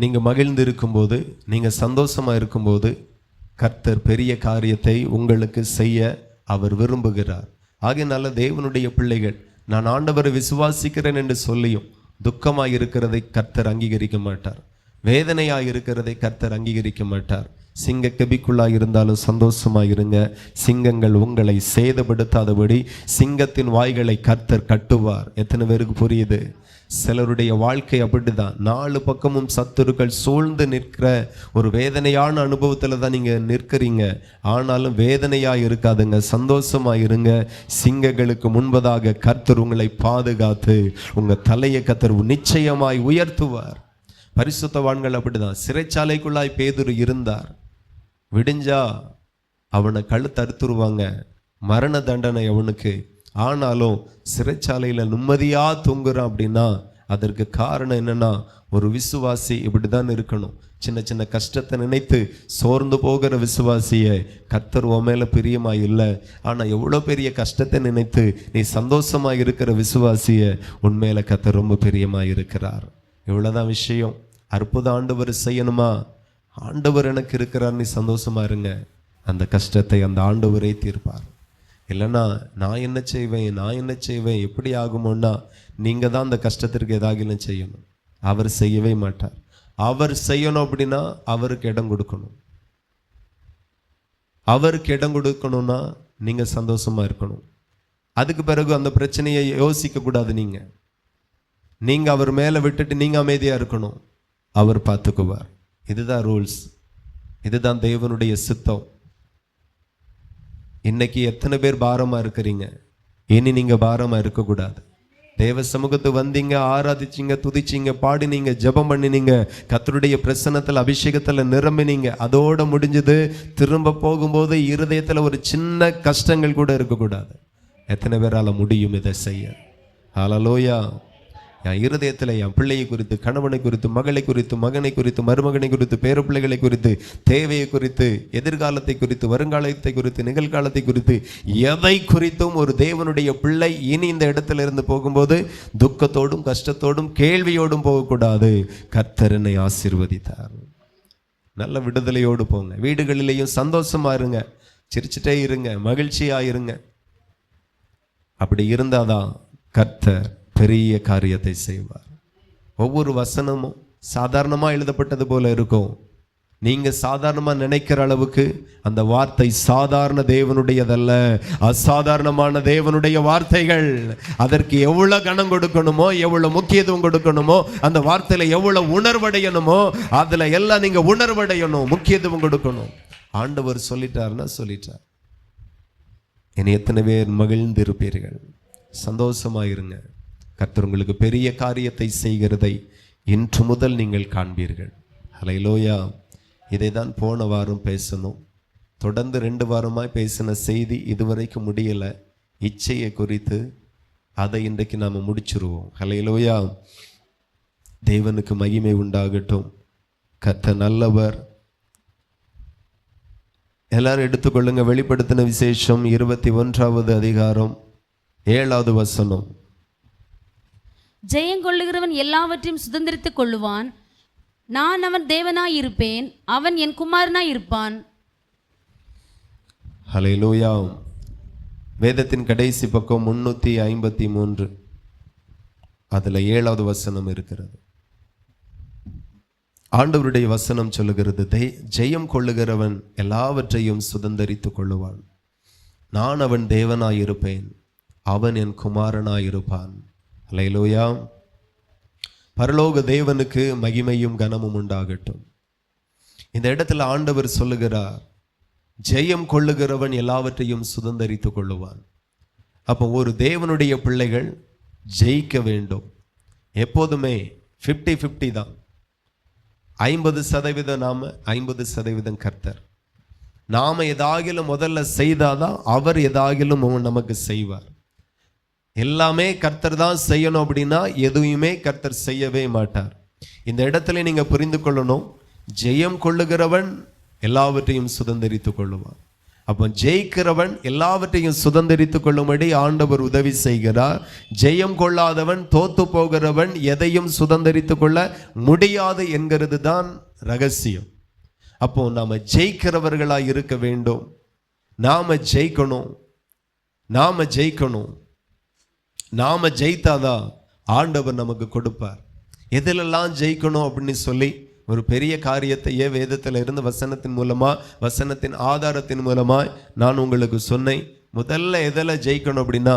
நீங்கள் மகிழ்ந்து இருக்கும்போது, நீங்கள் சந்தோஷமாக இருக்கும்போது கர்த்தர் பெரிய காரியத்தை உங்களுக்கு செய்ய அவர் விரும்புகிறார். ஆகையினால தேவனுடைய பிள்ளைகள், நான் ஆண்டவரை விசுவாசிக்கிறேன் என்று சொல்லியும் துக்கமாக இருக்கிறதை கர்த்தர் அங்கீகரிக்க மாட்டார். வேதனையாக இருக்கிறதை கர்த்தர் அங்கீகரிக்க மாட்டார். சிங்க கெபிக்குள்ளாக இருந்தாலும் சந்தோஷமாக இருங்க. சிங்கங்கள் உங்களை சேதப்படுத்தாதபடி சிங்கத்தின் வாய்களை கர்த்தர் கட்டுவார். எத்தனை பேருக்கு புரியுது? சிலருடைய வாழ்க்கை அப்படிதான். 4 பக்கமும் சத்துருக்கள் சூழ்ந்து நிற்கிற ஒரு வேதனையான அனுபவத்தில் தான் நீங்கள் நிற்கிறீங்க. ஆனாலும் வேதனையாக இருக்காதுங்க, சந்தோஷமாக இருங்க. சிங்கங்களுக்கு முன்பதாக கர்த்தர் உங்களை பாதுகாத்து உங்கள் தலையை கர்த்தர் நிச்சயமாய் உயர்த்துவார். பரிசுத்தவான்கள் அப்படிதான். சிறைச்சாலைக்குள்ளாய் பேதுரு இருந்தார். விடிஞ்சா அவனை கழுத்தறுத்துருவாங்க, மரண தண்டனை அவனுக்கு. ஆனாலும் சிறைச்சாலையில் நிம்மதியாக தூங்குறான் அப்படின்னா அதற்கு காரணம் என்னன்னா, ஒரு விசுவாசி இப்படி தான் இருக்கணும். சின்ன சின்ன கஷ்டத்தை நினைத்து சோர்ந்து போகிற விசுவாசியை கர்த்தர் உன் மேலே பிரியமாக இல்லை. ஆனால் எவ்வளோ பெரிய கஷ்டத்தை நினைத்து நீ சந்தோஷமாக இருக்கிற விசுவாசியை உண்மையில கர்த்தர் ரொம்ப பிரியமாக இருக்கிறார். இவ்வளோதான் விஷயம். அற்புதம் ஆண்டவர் செய்யணுமா? ஆண்டவர் எனக்கு இருக்கிறார், நீ சந்தோஷமா இருங்க. அந்த கஷ்டத்தை அந்த ஆண்டவரே தீர்ப்பார். இல்லைன்னா நான் என்ன செய்வேன் எப்படி ஆகுமோன்னா, நீங்கள் தான் அந்த கஷ்டத்திற்கு ஏதாவது செய்யணும். அவர் செய்யவே மாட்டார். அவர் செய்யணும் அப்படின்னா அவருக்கு இடம் கொடுக்கணும். அவருக்கு இடம் கொடுக்கணும்னா நீங்கள் சந்தோஷமா இருக்கணும். அதுக்கு பிறகு அந்த பிரச்சனையை யோசிக்க கூடாது. நீங்கள் அவர் மேலே விட்டுட்டு நீங்கள் அமைதியாக இருக்கணும். அவர் பார்த்துக்குவார். இதுதான் ரூல்ஸ், இதுதான் தேவனுடைய சித்தம். இன்னைக்கு எத்தனை பேர் பாரமாக இருக்கிறீங்க? இனி நீங்கள் பாரமாக இருக்கக்கூடாது. தேவ சமூகத்து வந்தீங்க, ஆராதிச்சிங்க, துதிச்சிங்க, பாடினீங்க, ஜெபம் பண்ணினீங்க, கர்த்தருடைய பிரசன்னத்தில் அபிஷேகத்தில் நிரம்பினீங்க. அதோட முடிஞ்சது. திரும்ப போகும்போது இருதயத்தில் ஒரு சின்ன கஷ்டங்கள் கூட இருக்கக்கூடாது. எத்தனை பேரால் முடியும் இதை செய்ய? ஹல்லேலூயா. என் இருதயத்தில் என் பிள்ளையை குறித்து, கணவனை குறித்து, மகளை குறித்து, மகனை குறித்து, மருமகனை குறித்து, பேர பிள்ளைகளை குறித்து, தேவையை குறித்து, எதிர்காலத்தை குறித்து, வருங்காலத்தை குறித்து, நிகழ்காலத்தை குறித்து, எதை குறித்தும் ஒரு தேவனுடைய பிள்ளை இனி இந்த இடத்துல இருந்து போகும்போது துக்கத்தோடும் கஷ்டத்தோடும் கேள்வியோடும் போகக்கூடாது. கர்த்தர் என்னை ஆசீர்வதித்தார். நல்ல விடுதலையோடு போங்க. வீடுகளிலேயும் சந்தோஷமா இருங்க, சிரிச்சுட்டே இருங்க, மகிழ்ச்சியா இருங்க. அப்படி இருந்தாதான் கர்த்தர் பெரிய காரியத்தை செய்வார். ஒவ்வொரு வசனமும் சாதாரணமாக எழுதப்பட்டது போல இருக்கும். நீங்கள் சாதாரணமாக நினைக்கிற அளவுக்கு அந்த வார்த்தை சாதாரண தேவனுடையதல்ல, அசாதாரணமான தேவனுடைய வார்த்தைகள். அதற்கு எவ்வளோ கனம் கொடுக்கணுமோ, எவ்வளோ முக்கியத்துவம் கொடுக்கணுமோ, அந்த வார்த்தையில் எவ்வளோ உணர்வடையணுமோ அதில் எல்லாம் நீங்கள் உணர்வடையணும், முக்கியத்துவம் கொடுக்கணும். ஆண்டவர் சொல்லிட்டாருன்னா சொல்லிட்டார். இனி எத்தனை பேர் மகிழ்ந்து இருப்பீர்கள்? சந்தோஷமாக இருங்க. கர்த்தர் உங்களுக்கு பெரிய காரியத்தை செய்கிறதை இன்று முதல் நீங்கள் காண்பீர்கள். ஹல்லேலூயா. இதை தான் போன வாரம் பேசணும். தொடர்ந்து 2 வாரமாய் பேசின செய்தி இதுவரைக்கும் முடியலை. இச்சையை குறித்து அதை இன்றைக்கு நாம் முடிச்சிருவோம். ஹல்லேலூயா. தேவனுக்கு மகிமை உண்டாகட்டும். கர்த்தர் நல்லவர். எல்லாரும் எடுத்துக்கொள்ளுங்க. வெளிப்படுத்தின விசேஷம் 21வது அதிகாரம் 7வது வசனம். ஜெயங்கொள்ளுகிறவன் எல்லாவற்றையும் சுதந்திரித்துக் கொள்ளுவான். நான் அவன் தேவனாய் இருப்பேன், அவன் என் குமாரனாய் இருப்பான். ஹல்லேலூயா. வேதத்தின் கடைசி பக்கம் 353, அதுல 7வது வசனம் இருக்கிறது. ஆண்டவருடைய வசனம் சொல்லுகிறது, ஜெயம் கொள்ளுகிறவன் எல்லாவற்றையும் சுதந்திரித்துக் கொள்ளுவான். நான் அவன் தேவனாய் இருப்பேன், அவன் என் குமாரனாய் இருப்பான். ஹல்லேலூயா. பரலோக தேவனுக்கு மகிமையும் கனமும் உண்டாகட்டும். இந்த இடத்துல ஆண்டவர் சொல்லுகிறார், ஜெயம் கொள்ளுகிறவன் எல்லாவற்றையும் சுதந்திரித்துக் கொள்ளுவான். அப்போ ஒரு தேவனுடைய பிள்ளைகள் ஜெயிக்க வேண்டும். எப்போதுமே 50-50 தான். 50% நாம, 50% கர்த்தர். நாம எதாகிலும் முதல்ல செய்தாதான் அவர் எதாகிலும் நமக்கு செய்வார். எல்லாமே கர்த்தர் தான் செய்யணும் அப்படின்னா எதுவுமே கர்த்தர் செய்யவே மாட்டார். இந்த இடத்துல நீங்க புரிந்து கொள்ளணும், ஜெயம் கொள்ளுகிறவன் எல்லாவற்றையும் சுதந்திரித்துக் கொள்ளுவான். அப்போ ஜெயிக்கிறவன் எல்லாவற்றையும் சுதந்திரித்துக் கொள்ளும்படி ஆண்டவர் உதவி செய்கிறார். ஜெயம் கொள்ளாதவன், தோத்து போகிறவன் எதையும் சுதந்திரித்துக் கொள்ள முடியாது என்கிறது தான் ரகசியம். அப்போ நாம ஜெயிக்கிறவர்களாய் இருக்க வேண்டும். நாம ஜெயிக்கணும். நாம ஜெயித்தாதான் ஆண்டவர் நமக்கு கொடுப்பார். எதிலெல்லாம் ஜெயிக்கணும் அப்படின்னு சொல்லி ஒரு பெரிய காரியத்தையே வேதத்தில் இருந்து வசனத்தின் மூலமா, வசனத்தின் ஆதாரத்தின் மூலமாய் நான் உங்களுக்கு சொன்னேன். முதல்ல எதில் ஜெயிக்கணும் அப்படின்னா,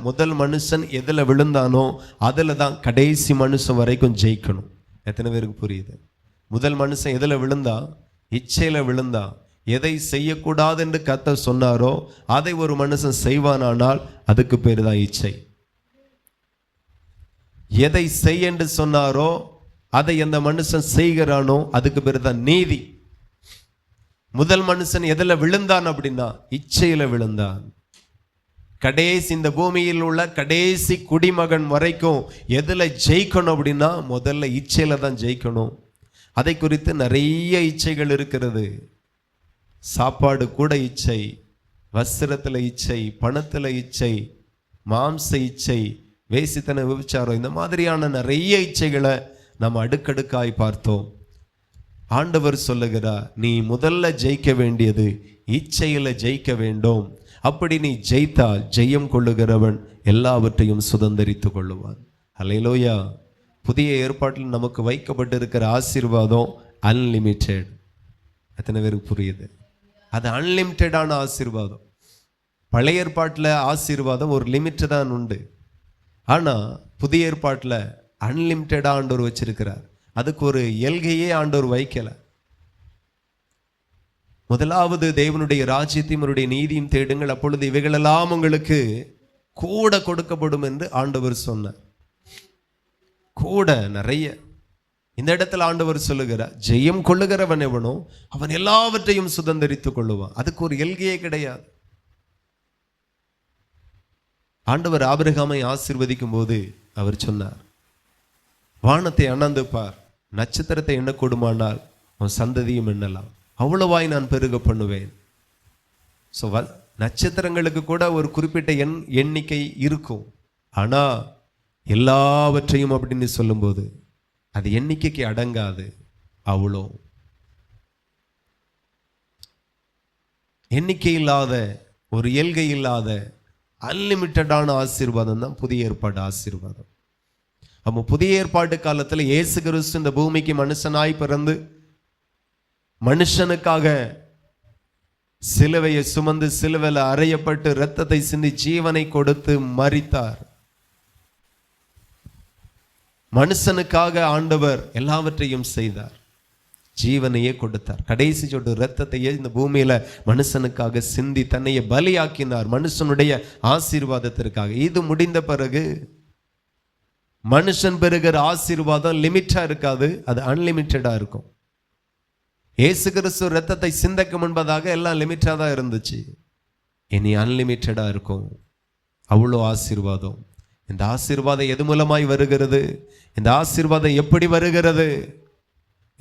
முதல் மனுஷன் எதில் விழுந்தானோ அதில் தான் கடைசி மனுஷன் வரைக்கும் ஜெயிக்கணும். எத்தனை பேருக்கு புரியுது? முதல் மனுஷன் எதில் விழுந்தா? இச்சையில் விழுந்தா. எதை செய்யக்கூடாது என்று கர்த்தர் சொன்னாரோ அதை ஒரு மனுஷன் செய்வானானால் அதுக்கு பேர் தான் இச்சை. எதை செய் என்று சொன்னாரோ அதை அந்த மனுஷன் செய்கிறானோ அதுக்கு பேர் தான் நீதி. முதல் மனுஷன் எதில் விழுந்தான் அப்படின்னா இச்சையில விழுந்தான். கடைசி இந்த பூமியில் உள்ள கடைசி குடிமகன் வரைக்கும் எதில் ஜெயிக்கணும் அப்படின்னா முதல்ல இச்சையில தான் ஜெயிக்கணும். அதை குறித்து நிறைய இச்சைகள் இருக்கிறது. சாப்பாடு கூட இச்சை, வஸ்திரத்தில் இச்சை, பணத்தில் இச்சை, மாம்ச இச்சை, வேசித்தன, விபச்சாரம், இந்த மாதிரியான நிறைய இச்சைகளை நம்ம அடுக்கடுக்காய் பார்த்தோம். ஆண்டவர் சொல்லுகிறார், நீ முதல்ல ஜெயிக்க வேண்டியது இச்சையில ஜெயிக்க வேண்டும். அப்படி நீ ஜெயித்தால் ஜெயம் கொள்ளுகிறவன் எல்லாவற்றையும் சுதந்திரித்துக் கொள்ளுவான். அல்லேலூயா. புதிய ஏற்பாட்டில் நமக்கு வைக்கப்பட்டிருக்கிற ஆசீர்வாதம் அன்லிமிட்டெட். எத்தனை பேருக்கு புரியுது? அது அன்லிமிட்டடான ஆசீர்வாதம். பழைய ஏற்பாட்டில் ஆசீர்வாதம் ஒரு லிமிட் தான் உண்டு. ஆனால் புதிய ஏற்பாட்டில் அன்லிமிட்டடாக ஆண்டவர் வச்சிருக்கிறார். அதுக்கு ஒரு எல்கையே ஆண்டவர் வைக்கல. முதலாவது தேவனுடைய ராஜ்யத்தையும் அவருடைய நீதியும் தேடுங்கள், அப்பொழுது இவைகளெல்லாம் உங்களுக்கு கூட கொடுக்கப்படும் என்று ஆண்டவர் சொன்னார். கூட நிறைய. இந்த இடத்துல ஆண்டவர் சொல்லுகிறார், ஜெயம் கொள்ளுகிறவன் எவனோ அவன் எல்லாவற்றையும் சுதந்திரித்துக் கொள்ளுவான். அதுக்கு ஒரு எல்கையே கிடையாது. ஆண்டவர் ஆபிரகாமை ஆசீர்வதிக்கும் போது அவர் சொன்னார், வானத்தை அண்ணாந்து பார், நட்சத்திரத்தை எண்ண கூடுமானால் உன் சந்ததியும் எண்ணலாம், அவ்வளவாய் நான் பெருக பண்ணுவேன். ஸோ நட்சத்திரங்களுக்கு கூட ஒரு குறிப்பிட்ட எண்ணிக்கை இருக்கும். ஆனால் எல்லாவற்றையும் அப்படின்னு சொல்லும்போது அது எண்ணிக்கைக்கு அடங்காது. அவ்வளோ எண்ணிக்கை இல்லாத, ஒரு எல்கை இல்லாத அன்லிமிட்டடான ஆசீர்வாதம் தான் புதிய ஏற்பாடு ஆசீர்வாதம். அப்போ புதிய ஏற்பாட்டு காலத்தில் இயேசு கிறிஸ்து இந்த பூமிக்கு மனுஷனாய் பிறந்து மனுஷனுக்காக சிலுவையை சுமந்து சிலுவையில் அறையப்பட்டு இரத்தத்தை சிந்தி ஜீவனை கொடுத்து மரித்தார். மனுஷனுக்காக ஆண்டவர் எல்லாவற்றையும் செய்தார், ஜீவனையே கொடுத்தார். கடைசி சொட்டு இரத்தத்தையே இந்த பூமியில மனுஷனுக்காக சிந்தி தன்னையே பலியாக்கினார், மனுஷனுடைய ஆசீர்வாதத்திற்காக. இது முடிந்த பிறகு மனுஷன் பெறுகிற ஆசீர்வாதம் லிமிட்டா இருக்காது, அது அன்லிமிட்டடா இருக்கும். இயேசு கிறிஸ்து இரத்தத்தை சிந்தக்கு முன்பதாக எல்லாம் லிமிட்டா தான் இருந்துச்சு. இனி அன்லிமிட்டடா இருக்கும். அவ்வளோ ஆசீர்வாதம். இந்த ஆசீர்வாதம் எது மூலமாய் வருகிறது? இந்த ஆசீர்வாதம் எப்படி வருகிறது?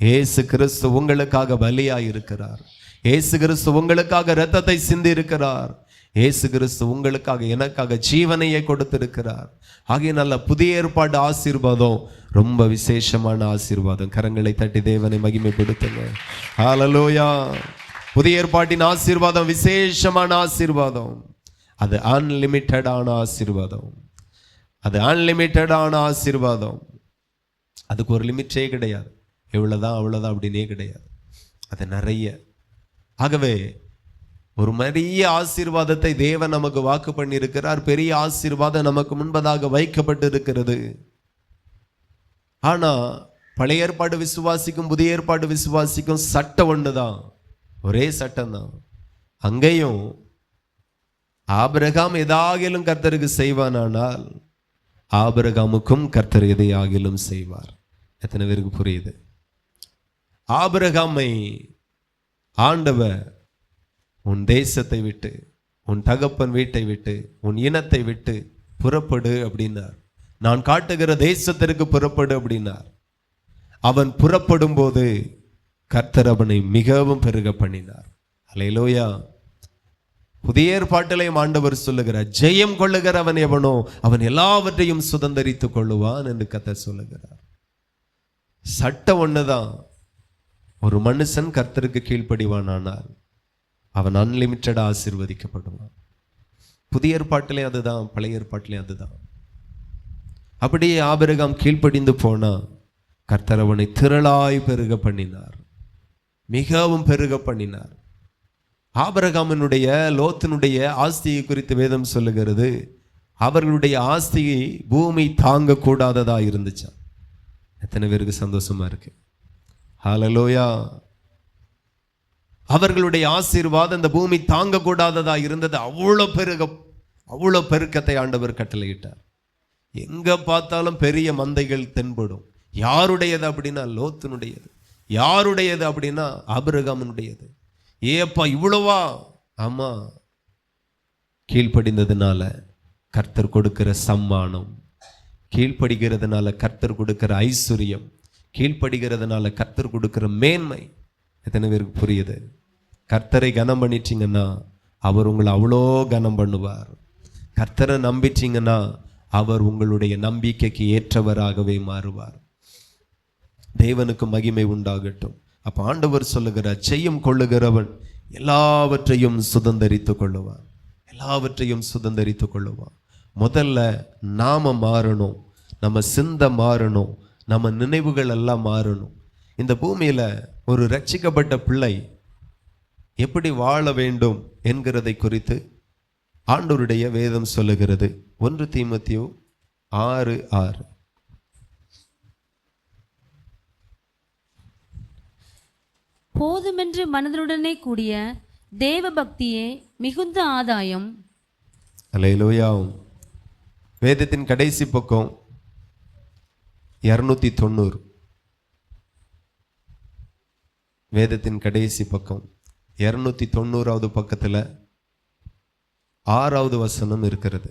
இயேசு கிறிஸ்து உங்களுக்காக பலியாய் இருக்கிறார். இயேசு கிறிஸ்து உங்களுக்காக இரத்தத்தை சிந்தி இருக்கிறார். இயேசு கிறிஸ்து உங்களுக்காக எனக்காக ஜீவனையை கொடுத்திருக்கிறார். ஆகையினால புதிய ஏற்பாடு ஆசீர்வாதம் ரொம்ப விசேஷமான ஆசீர்வாதம். கரங்களை தட்டி தேவனை மகிமைப்படுத்துங்க. ஹல்லேலூயா. புதிய ஏற்பாட்டின் ஆசீர்வாதம் விசேஷமான ஆசீர்வாதம். அது அன்லிமிட்டடான ஆசீர்வாதம். அது அன்லிமிட்டடான ஆசீர்வாதம். அதுக்கு ஒரு லிமிட்டே கிடையாது. எவ்வளோதான் அவ்வளோதான் அப்படின்னே கிடையாது. அது நிறைய. ஆகவே ஒரு பெரிய ஆசீர்வாதத்தை தேவன் நமக்கு வாக்கு பண்ணி இருக்கிறார். பெரிய ஆசீர்வாதம் நமக்கு முன்பதாக வைக்கப்பட்டு இருக்கிறது. ஆனா பழைய ஏற்பாடு விசுவாசிக்கும் புதிய ஏற்பாடு விசுவாசிக்கும் சட்டம் ஒண்ணுதான், ஒரே சட்டம் தான். அங்கேயும் ஆபிரகாம் எதாகிலும் கர்த்தருக்கு செய்வானானால் ஆபிரகாமுக்கும் கர்த்தர் எதையாகிலும் செய்வார். எத்தனை பேருக்கு புரியுது? ஆபிரகாமை ஆண்டவர் உன் தேசத்தை விட்டு, உன் தகப்பன் வீட்டை விட்டு, உன் இனத்தை விட்டு புறப்படு அப்படின்னார். நான் காட்டுகிற தேசத்திற்கு புறப்படு அப்படின்னார். அவன் புறப்படும் போது கர்த்தர் அவனை மிகவும் பெருக பண்ணினார். அல்லேலூயா. புதிய ஏற்பாட்டிலையும் ஆண்டவர் சொல்லுகிறார், ஜெயம் கொள்ளுகிறவன் எவனோ அவன் எல்லாவற்றையும் சுதந்தரித்துக் கொள்ளுவான் என்று கர்த்தர் சொல்லுகிறார். சட்டம் ஒண்ணுதான், ஒரு மனுஷன் கர்த்தருக்கு கீழ்ப்படிவானால் அவன் அன்லிமிட்டடா ஆசீர்வதிக்கப்படுவான். புதிய ஏற்பாட்டிலே அதுதான், பழைய ஏற்பாட்டிலே அதுதான். அப்படியே ஆபிரகாம் கீழ்ப்படிந்து போனா கர்த்தர் அவனை திரளாய் பெருக பண்ணினார், மிகவும் பெருக பண்ணினார். ஆபிரகாமினுடைய லோத்தினுடைய ஆஸ்தியை குறித்து வேதம் சொல்லுகிறது, அவர்களுடைய ஆஸ்தியை பூமி தாங்க கூடாததா இருந்துச்சா. எத்தனை பேருக்கு சந்தோஷமா இருக்கு? ஹல்லேலூயா. அவர்களுடைய ஆசீர்வாதம் இந்த பூமி தாங்க கூடாததா இருந்தது. அவ்வளோ பெருக்கத்தை ஆண்டவர் கட்டளையிட்டார். எங்க பார்த்தாலும் பெரிய மந்தைகள் தென்படும். யாருடையது அப்படின்னா லோத்தினுடையது. யாருடையது அப்படின்னா ஆபிரகாமினுடையது. ஏப்பா இவ்வளவா? ஆமா, கீழ்ப்படிந்ததுனால கர்த்தர் கொடுக்கிற சம்மானம், கீழ்ப்படுகிறதுனால கர்த்தர் கொடுக்கிற ஐஸ்வர்யம், கீழ்ப்படுகிறதுனால கர்த்தர் கொடுக்கிற மேன்மை. எத்தனை பேருக்கு புரியுது? கர்த்தரை கனம் பண்ணிட்டீங்கன்னா அவர் உங்களை அவ்வளோ கனம் பண்ணுவார். கர்த்தரை நம்பிட்டீங்கன்னா அவர் உங்களுடைய நம்பிக்கைக்கு ஏற்றவராகவே மாறுவார். தேவனுக்கு மகிமை உண்டாகட்டும். அப்ப ஆண்டவர் சொல்லுகிறார், ஜெயம் கொள்ளுகிறவன் எல்லாவற்றையும் சுதந்தரித்துக் கொள்ளுவான், எல்லாவற்றையும் சுதந்தரித்துக் கொள்ளுவான். முதல்ல நாம மாறணும், நம்ம சிந்தை மாறணும், நம்ம நினைவுகள் எல்லாம் மாறணும். இந்த பூமியில ஒரு ரட்சிக்கப்பட்ட பிள்ளை எப்படி வாழ வேண்டும் என்கிறதை குறித்து ஆண்டவருடைய வேதம் சொல்லுகிறது. 1 தீமோத்தேயு 6:6. போதுமென்று மனதுடனே கூடிய தேவ பக்தியே மிகுந்த ஆதாயம். அல்லேலூயா. வேதத்தின் கடைசி பக்கம் 290. வேதத்தின் கடைசி பக்கம் 290வது பக்கத்தில் 6வது வசனம் இருக்கிறது.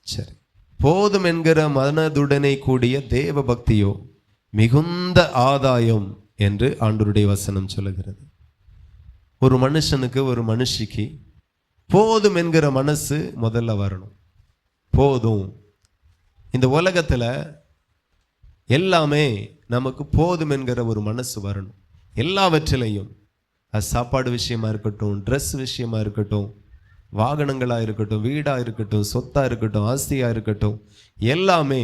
சரி, போதும் என்கிற மனதுடனே கூடிய தேவ பக்தியோ மிகுந்த ஆதாயம் என்று ஆண்டவருடைய வசனம் சொல்லுகிறது. ஒரு மனுஷனுக்கு, ஒரு மனுஷிக்கு போதும் என்கிற மனசு முதல்ல வரணும். போதும். இந்த உலகத்துல எல்லாமே நமக்கு போதும் என்கிற ஒரு மனசு வரணும். எல்லாவற்றிலையும், அது சாப்பாடு விஷயமா இருக்கட்டும், ட்ரெஸ் விஷயமா இருக்கட்டும், வாகனங்களாக இருக்கட்டும், வீடாக இருக்கட்டும், சொத்தாக இருக்கட்டும், ஆஸ்தியாக இருக்கட்டும், எல்லாமே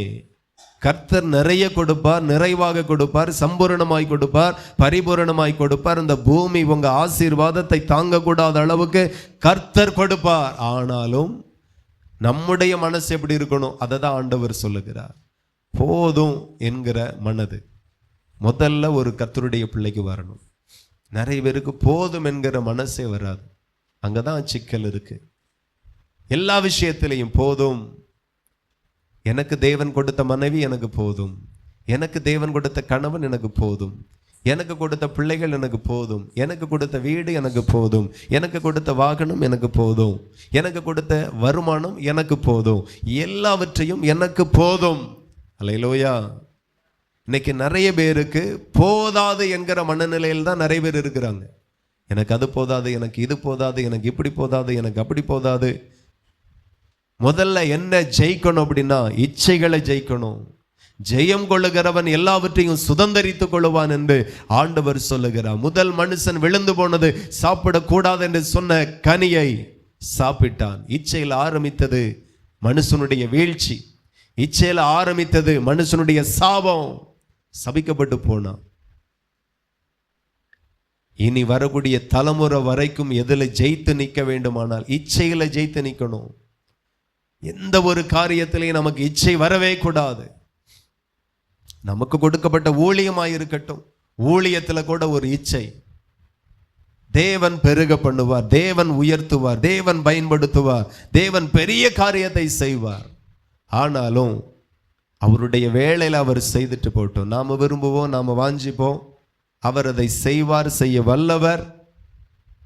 கர்த்தர் நிறைய கொடுப்பார், நிறைவாக கொடுப்பார், சம்பூரணமாய் கொடுப்பார், பரிபூரணமாய் கொடுப்பார். இந்த பூமி உங்க ஆசீர்வாதத்தை தாங்கக்கூடாத அளவுக்கு கர்த்தர் கொடுப்பார். ஆனாலும் நம்முடைய மனசு எப்படி இருக்கணும்? அதை தான் ஆண்டவர் சொல்லுகிறார். போதும் என்கிற மனது முதல்ல ஒரு கர்த்தருடைய பிள்ளைக்கு வரணும். நிறைய பேருக்கு போதும் என்கிற மனசே வராது. அங்கதான் சிக்கல் இருக்கு. எல்லா விஷயத்திலையும் போதும். எனக்கு தேவன் கொடுத்த மனைவி எனக்கு போதும், எனக்கு தேவன் கொடுத்த கணவன் எனக்கு போதும், எனக்கு கொடுத்த பிள்ளைகள் எனக்கு போதும், எனக்கு கொடுத்த வீடு எனக்கு போதும், எனக்கு கொடுத்த வாகனம் எனக்கு போதும், எனக்கு கொடுத்த வருமானம் எனக்கு போதும், எல்லாவற்றையும் எனக்கு போதும். அல்லேலூயா. இன்னைக்கு நிறைய பேருக்கு போதாது என்கிற மனநிலையில் தான் நிறைய பேர் இருக்கிறாங்க. எனக்கு அது போதாது, எனக்கு இது போதாது, எனக்கு இப்படி போதாது, எனக்கு அப்படி போதாது. முதல்ல என்ன ஜெயிக்கணும் அப்படின்னா இச்சைகளை ஜெயிக்கணும். ஜெயம் கொள்ளுகிறவன் எல்லாவற்றையும் சுதந்தரித்துக் கொள்ளுவான் என்று ஆண்டவர் சொல்லுகிறார். முதல் மனுஷன் விழுந்து போனது சாப்பிடக்கூடாது என்று சொன்ன கனியை சாப்பிட்டான். இச்சையில் ஆரம்பித்தது மனுஷனுடைய வீழ்ச்சி, இச்சையில் ஆரம்பித்தது மனுஷனுடைய சாபம். சபிக்கப்பட்டு போனான். இனி வரக்கூடிய தலைமுறை வரைக்கும் எதில் ஜெயித்து நிற்க வேண்டுமானால் இச்சையில ஜெயித்து நிற்கணும். எந்த ஒரு காரியத்திலையும் நமக்கு இச்சை வரவே கூடாது. நமக்கு கொடுக்கப்பட்ட ஊழியமாயிருக்கட்டும், ஊழியத்துல கூட ஒரு இச்சை. தேவன் பெருக பண்ணுவார், தேவன் உயர்த்துவார், தேவன் பயன்படுத்துவார், தேவன் பெரிய காரியத்தை செய்வார். ஆனாலும் அவருடைய வேளையில் அவர் செய்துட்டு போட்டோம். நாம விரும்புவோம், நாம வாஞ்சிப்போம், அவர் அதை செய்வார், செய்ய வல்லவர்.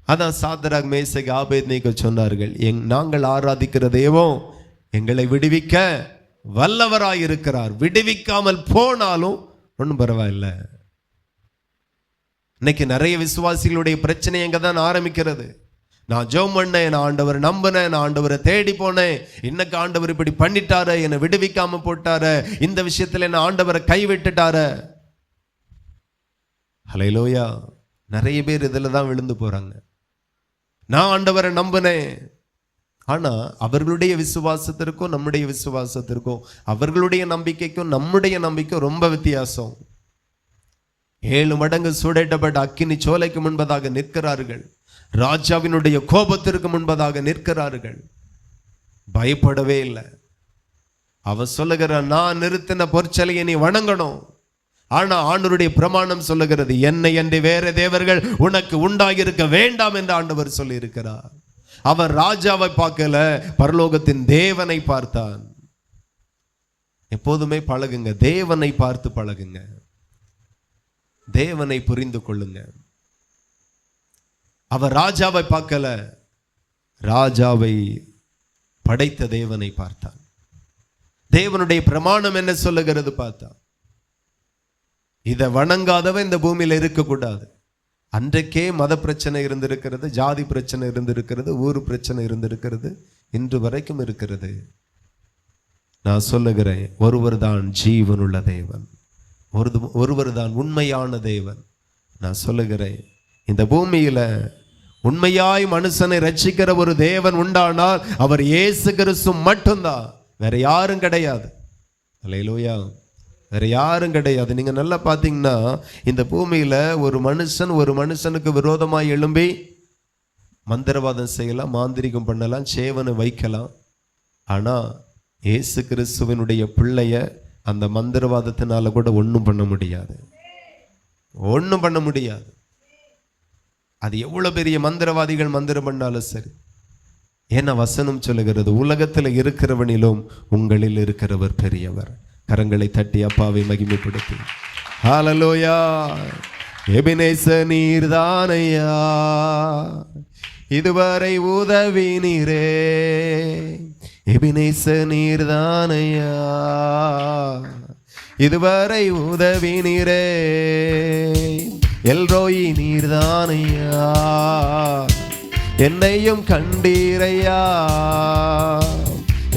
அதான் சாத்ராக், மேசேக், ஆபேத்நேகோ சொன்னார்கள், நாங்கள் ஆராதிக்கிற தேவன் எங்களை விடுவிக்க வல்லவராயிருக்கிறார். விடுவிக்காமல் போனாலும் ஒன்றும் பரவாயில்லை. இன்னைக்கு நிறைய விசுவாசிகளுடைய பிரச்சனை எங்க தான் ஆரம்பிக்கிறது. நான் ஜெபம் பண்ணேன், நான் ஆண்டவர் நம்பினேன், நான் ஆண்டவரை தேடி போனேன், இன்னைக்கு ஆண்டவர் இப்படி பண்ணிட்டாரு, என்னை விடுவிக்காம போட்டாரு, இந்த விஷயத்துல என்ன ஆண்டவரை கைவிட்டுட்டாரு. ஹல்லேலூயா. நிறைய பேர் இதில் தான் விழுந்து போறாங்க. நான் ஆண்டவரை நம்பினேன், ஆனா அவர்களுடைய விசுவாசத்திற்கும் நம்முடைய விசுவாசத்திற்கும், அவர்களுடைய நம்பிக்கைக்கும் நம்முடைய நம்பிக்கைக்கும் ரொம்ப வித்தியாசம். 7 மடங்கு சூடேற்றப்பட்ட அக்கினி சோலைக்கு முன்பதாக நிற்கிறார்கள், ராஜாவினுடைய கோபத்திற்கு முன்பதாக நிற்கிறார்கள், பயப்படவே இல்லை. அவன் சொல்லுகிறான், நான் நிறுத்தின பொற்சலையை நீ வணங்கணும். ஆனா ஆண்டவருடைய பிரமாணம் சொல்லுகிறது, என்னை அன்றி வேற தேவர்கள் உனக்கு உண்டாகியிருக்க வேண்டாம் என்று ஆண்டவர் சொல்லி இருக்கிறார். அவன் ராஜாவை பார்க்கல, பரலோகத்தின் தேவனை பார்த்தான். எப்போதுமே பழகுங்க, தேவனை பார்த்து பழகுங்க, தேவனை புரிந்து கொள்ளுங்க. அவர் ராஜாவை பார்க்கல, ராஜாவை படைத்த தேவனை பார்த்தான். தேவனுடைய பிரமாணம் என்ன சொல்லுகிறது பார்த்தான். இதை வணங்காதவன் இந்த பூமியில இருக்கக்கூடாது. அன்றைக்கே மத பிரச்சனை இருந்திருக்கிறது, ஜாதி பிரச்சனை இருந்திருக்கிறது, ஊர் பிரச்சனை இருந்திருக்கிறது, இன்று வரைக்கும் இருக்கிறது. நான் சொல்லுகிறேன், ஒருவர் தான் ஜீவனுள்ள தேவன், ஒருவர் தான் உண்மையான தேவன். நான் சொல்லுகிறேன், இந்த பூமியில உண்மையாய் மனுஷனை ரட்சிக்கிற ஒரு தேவன் உண்டானால் அவர் இயேசு கிறிஸ்து மட்டும்தான், வேற யாரும் கிடையாது. அல்லேலூயா. வேற யாரும் கிடையாது. நீங்க நல்லா பார்த்தீங்கன்னா, இந்த பூமியில ஒரு மனுஷனுக்கு விரோதமாய் எழும்பி மந்திரவாதம் செய்யலாம், மாந்திரிகம் பண்ணலாம், சேவனை வைக்கலாம். ஆனா இயேசு கிறிஸ்துவனுடைய பிள்ளைய அந்த மந்திரவாதத்தினால கூட ஒன்றும் பண்ண முடியாது, ஒன்றும் பண்ண முடியாது. அது எவ்வளவு பெரிய மந்திரவாதிகள் மந்திரம் பண்ணாலும் சரி. ஏன்னா வசனம் சொல்லுகிறது, உலகத்தில் இருக்கிறவனிலும் உங்களில் இருக்கிறவர் பெரியவர். கரங்களை தட்டி அப்பாவை மகிமைப்படுத்தி ஹல்லேலூயா. எபினேசர் நீர்தானையா, இதுவரை உதவி நீரே. எபினேசர் நீர்தானையா, இதுவரை உதவி நீரே. எல்ரோயி நீர்தானையா, என்னையும் கண்டீரையா.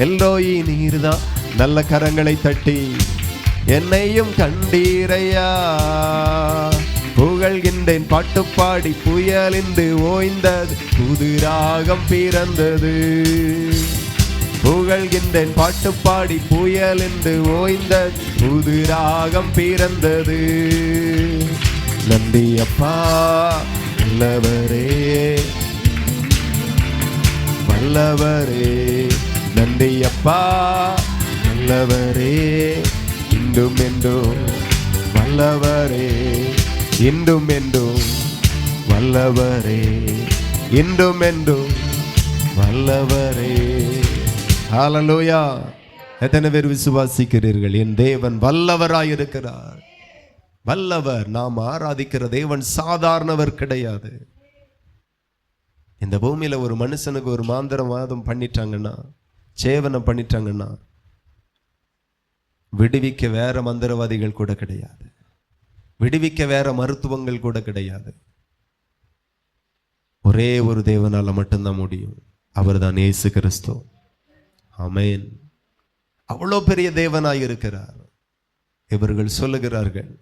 எல்ரோயி நீர்தான். நல்ல கரங்களை தட்டி என்னையும் கண்டீரையா. புகழ்கின்றேன் பாட்டுப்பாடி புயலிந்து ஓய்ந்தது, புது ராகம் பிறந்தது. புகழ்கின்றேன் பாட்டுப்பாடி புயலிந்து ஓய்ந்தது, புது ராகம் பிறந்தது. நன்றி அப்பா வல்லவரே, வல்லவரே. நன்றி அப்பா வல்லவரே, இன்றும் என்றும் வல்லவரே. இன்றும் என்றும் வல்லவரே, இன்றும் என்றும் வல்லவரே. ஹல்லேலூயா. எத்தனை பேர் விசுவாசிக்கிறீர்கள்? என் தேவன் வல்லவராயிருக்கிறார். வல்லவர். நாம் ஆராதிக்கிற தேவன் சாதாரணவர் கிடையாது. இந்த பூமியில ஒரு மனுஷனுக்கு ஒரு மாந்திரவாதம் பண்ணிட்டாங்கன்னா, சேவனம் பண்ணிட்டாங்கன்னா, விடுவிக்க வேற மந்திரவாதிகள் கூட கிடையாது, விடுவிக்க வேற மருத்துவங்கள் கூட கிடையாது. ஒரே ஒரு தேவனால மட்டும்தான் முடியும், அவர்தான் இயேசு கிறிஸ்து. ஆமென். அவ்வளோ பெரிய தேவனாய் இருக்கிறார். இவர்கள் சொல்லுகிறார்கள்,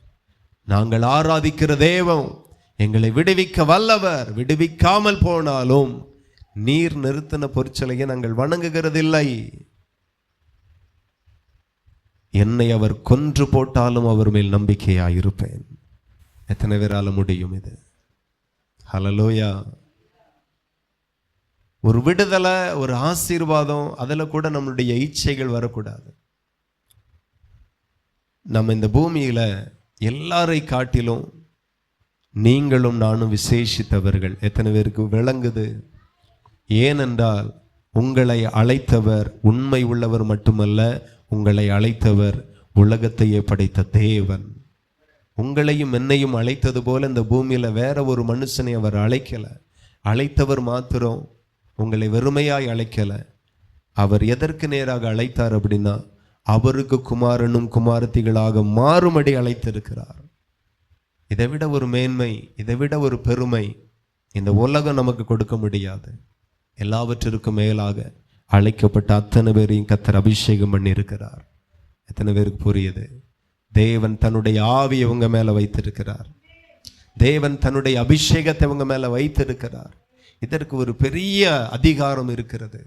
நாங்கள் ஆராதிக்கிற தேவன் எங்களை விடுவிக்க வல்லவர், விடுவிக்காமல் போனாலும் நீர் நிறுத்தின பொற்சலையை நாங்கள் வணங்குகிறதில்லை. என்னை அவர் கொன்று போட்டாலும் அவர் மேல் நம்பிக்கையாயிருப்பேன். எத்தனை பேரால முடியும் இது? ஹல்லேலூயா. ஒரு விடுதலை, ஒரு ஆசீர்வாதம், அதில் கூட நம்மளுடைய இச்சைகள் வரக்கூடாது. நம்ம இந்த பூமியில எல்லாரை காட்டிலும் நீங்களும் நானும் விசேஷித்தவர்கள். எத்தனை பேருக்கு விளங்குது? ஏனென்றால் உங்களை அழைத்தவர் உண்மை உள்ளவர் மட்டுமல்ல, உங்களை அழைத்தவர் உலகத்தையே படைத்த தேவன். உங்களையும் என்னையும் அழைத்தது போல இந்த பூமியில வேற ஒரு மனுஷனை அவர் அழைக்கல. அழைத்தவர் மாத்திரம் உங்களை வெறுமையாய் அழைக்கல. அவர் எதற்கு நேராக அழைத்தார் அப்படின்னா, அவருக்கு குமாரனும் குமாரத்திகளாக மாறும்படி அழைத்திருக்கிறார். இதை விட ஒரு மேன்மை, இதை விட ஒரு பெருமை இந்த உலகம் நமக்கு கொடுக்க முடியாது. எல்லாவற்றிற்கும் மேலாக அழைக்கப்பட்ட அத்தனை பேரையும் கர்த்தர் அபிஷேகம் பண்ணி இருக்கிறார். எத்தனை பேருக்கு புரியுது? தேவன் தன்னுடைய ஆவியை உங்க மேல வைத்திருக்கிறார். தேவன் தன்னுடைய அபிஷேகத்தை உங்க மேல வைத்திருக்கிறார். இதற்கு ஒரு பெரிய அதிகாரம் இருக்கிறது.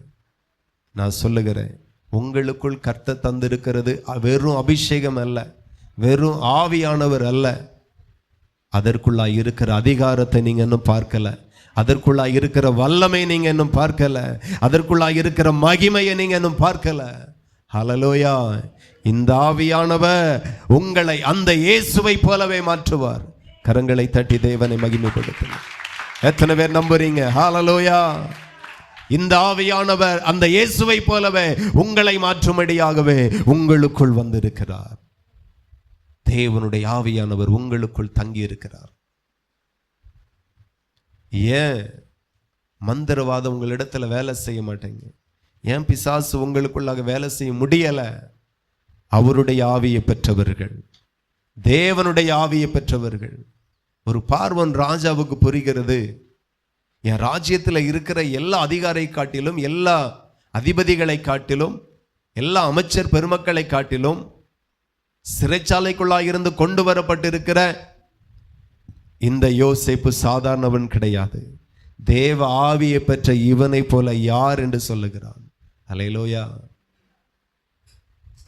நான் சொல்லுகிறேன், உங்களுக்குள் கர்த்தர் தந்திருக்கிறது வெறும் அபிஷேகம் அல்ல, வெறும் ஆவியானவர் அல்ல. அதற்குள்ளா இருக்கிற அதிகாரத்தை நீங்க இன்னும் பார்க்கல. அதற்குள்ளா இருக்கிற வல்லமை நீங்க இன்னும் பார்க்கல. அதற்குள்ளா இருக்கிற மகிமையை நீங்க இன்னும் பார்க்கல. ஹல்லேலூயா. இந்த ஆவியானவர் உங்களை அந்த இயேசுவை போலவே மாற்றுவார். கரங்களை தட்டி தேவனை மகிமைப்படுத்துங்க. எத்தனை பேர் நம்புறீங்க? ஹல்லேலூயா. இந்த ஆவியானவர் அந்த இயேசுவை போலவே உங்களை மாற்றும்படியாகவே உங்களுக்குள் வந்திருக்கிறார். தேவனுடைய ஆவியானவர் உங்களுக்குள் தங்கி இருக்கிறார். ஏன் மந்திரவாதம் உங்களிடத்துல வேலை செய்ய மாட்டேங்க? ஏன் பிசாசு உங்களுக்குள்ளாக வேலை செய்ய முடியல? அவருடைய ஆவியை பெற்றவர்கள், தேவனுடைய ஆவியை பெற்றவர்கள். ஒரு பார்வன் ராஜாவுக்கு புரிகிறது, என் ராஜ்யத்தில் இருக்கிற எல்லா அதிகாரை காட்டிலும், எல்லா அதிபதிகளை காட்டிலும், எல்லா அமைச்சர் பெருமக்களை காட்டிலும் சிறைச்சாலைக்குள்ளாக இருந்து கொண்டு வரப்பட்டிருக்கிற இந்த யோசேப்பு சாதாரணவன் கிடையாது. தேவ ஆவியை பெற்ற இவனை போல யார் என்று சொல்லுகிறான். அல்லேலூயா.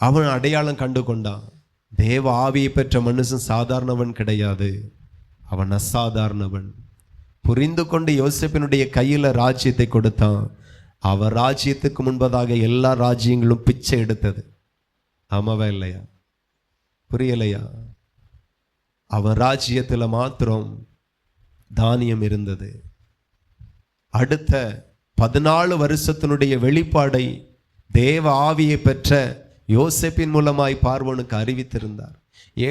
அவன் அடையாளம் கண்டு கொண்டான். தேவ ஆவியை பெற்ற மனுஷன் சாதாரணவன் கிடையாது, அவன் அசாதாரணவன். புரிந்து கொண்டு யோசேப்பினுடைய கையில ராஜ்யத்தை கொடுத்தான். அவன் ராஜ்யத்துக்கு முன்பதாக எல்லா ராஜ்யங்களும் பிச்சை எடுத்தது. ஆமாவா இல்லையா? புரியலையா? அவன் ராஜ்யத்தில் மாத்திரம் தானியம் இருந்தது. அடுத்த 14 வருஷத்தினுடைய வெளிப்பாடை தேவ ஆவியை பெற்ற யோசேப்பின் மூலமாய் பார்வோனுக்கு அறிவித்திருந்தார்.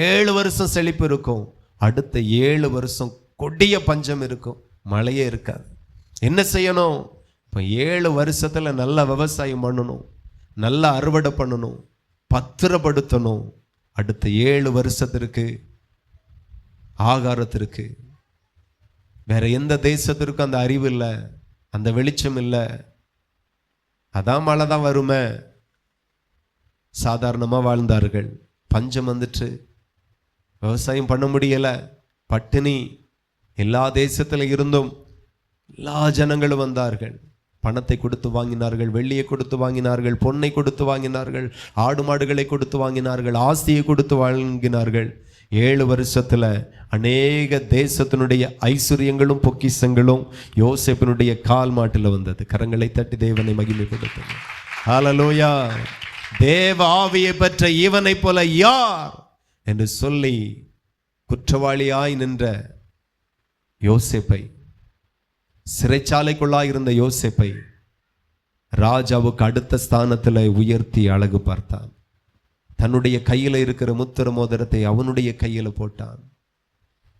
7 வருஷம் செழிப்பு இருக்கும், அடுத்த 7 வருஷம் கொடிய பஞ்சம் இருக்கும், மழையே இருக்காது. என்ன செய்யணும்? இப்போ 7 வருஷத்துல நல்ல விவசாயம் பண்ணணும், நல்ல அறுவடை பண்ணணும், பத்திரப்படுத்தணும். அடுத்த 7 வருஷத்திற்கு ஆகாரத்திற்கு வேற எந்த தேசத்திற்கும் அந்த அறிவு இல்லை, அந்த வெளிச்சம் இல்லை. அதான் மழை தான் வருமே. சாதாரணமா வாழ்ந்தார்கள். பஞ்சம் வந்துட்டு விவசாயம் பண்ண முடியல, பட்டினி. எல்லா தேசத்துல இருந்தும் எல்லா ஜனங்களும் வந்தார்கள். பணத்தை கொடுத்து வாங்கினார்கள், வெள்ளியை கொடுத்து வாங்கினார்கள், பொன்னை கொடுத்து வாங்கினார்கள், ஆடு மாடுகளை கொடுத்து வாங்கினார்கள், ஆஸ்தியை கொடுத்து வாங்கினார்கள். 7 வருஷத்துல அநேக தேசத்தினுடைய ஐஸ்வர்யங்களும் பொக்கிஷங்களும் யோசேப்பினுடைய கால் மாட்டில் வந்தது. கரங்களை தட்டி தேவனை மகிமைப்படுத்துங்க. ஹல்லேலூயா. தேவ ஆவியை பெற்ற இவனை போல யார் என்று சொல்லி குற்றவாளியாய் நின்ற யோசேப்பை, சிறைச்சாலைக்குள்ளாய் இருந்த யோசேப்பை ராஜாவுக்கு அடுத்த ஸ்தானத்தில் உயர்த்தி அழகு பார்த்தான். தன்னுடைய கையில இருக்கிற முத்திர மோதிரத்தை அவனுடைய கையில போட்டான்.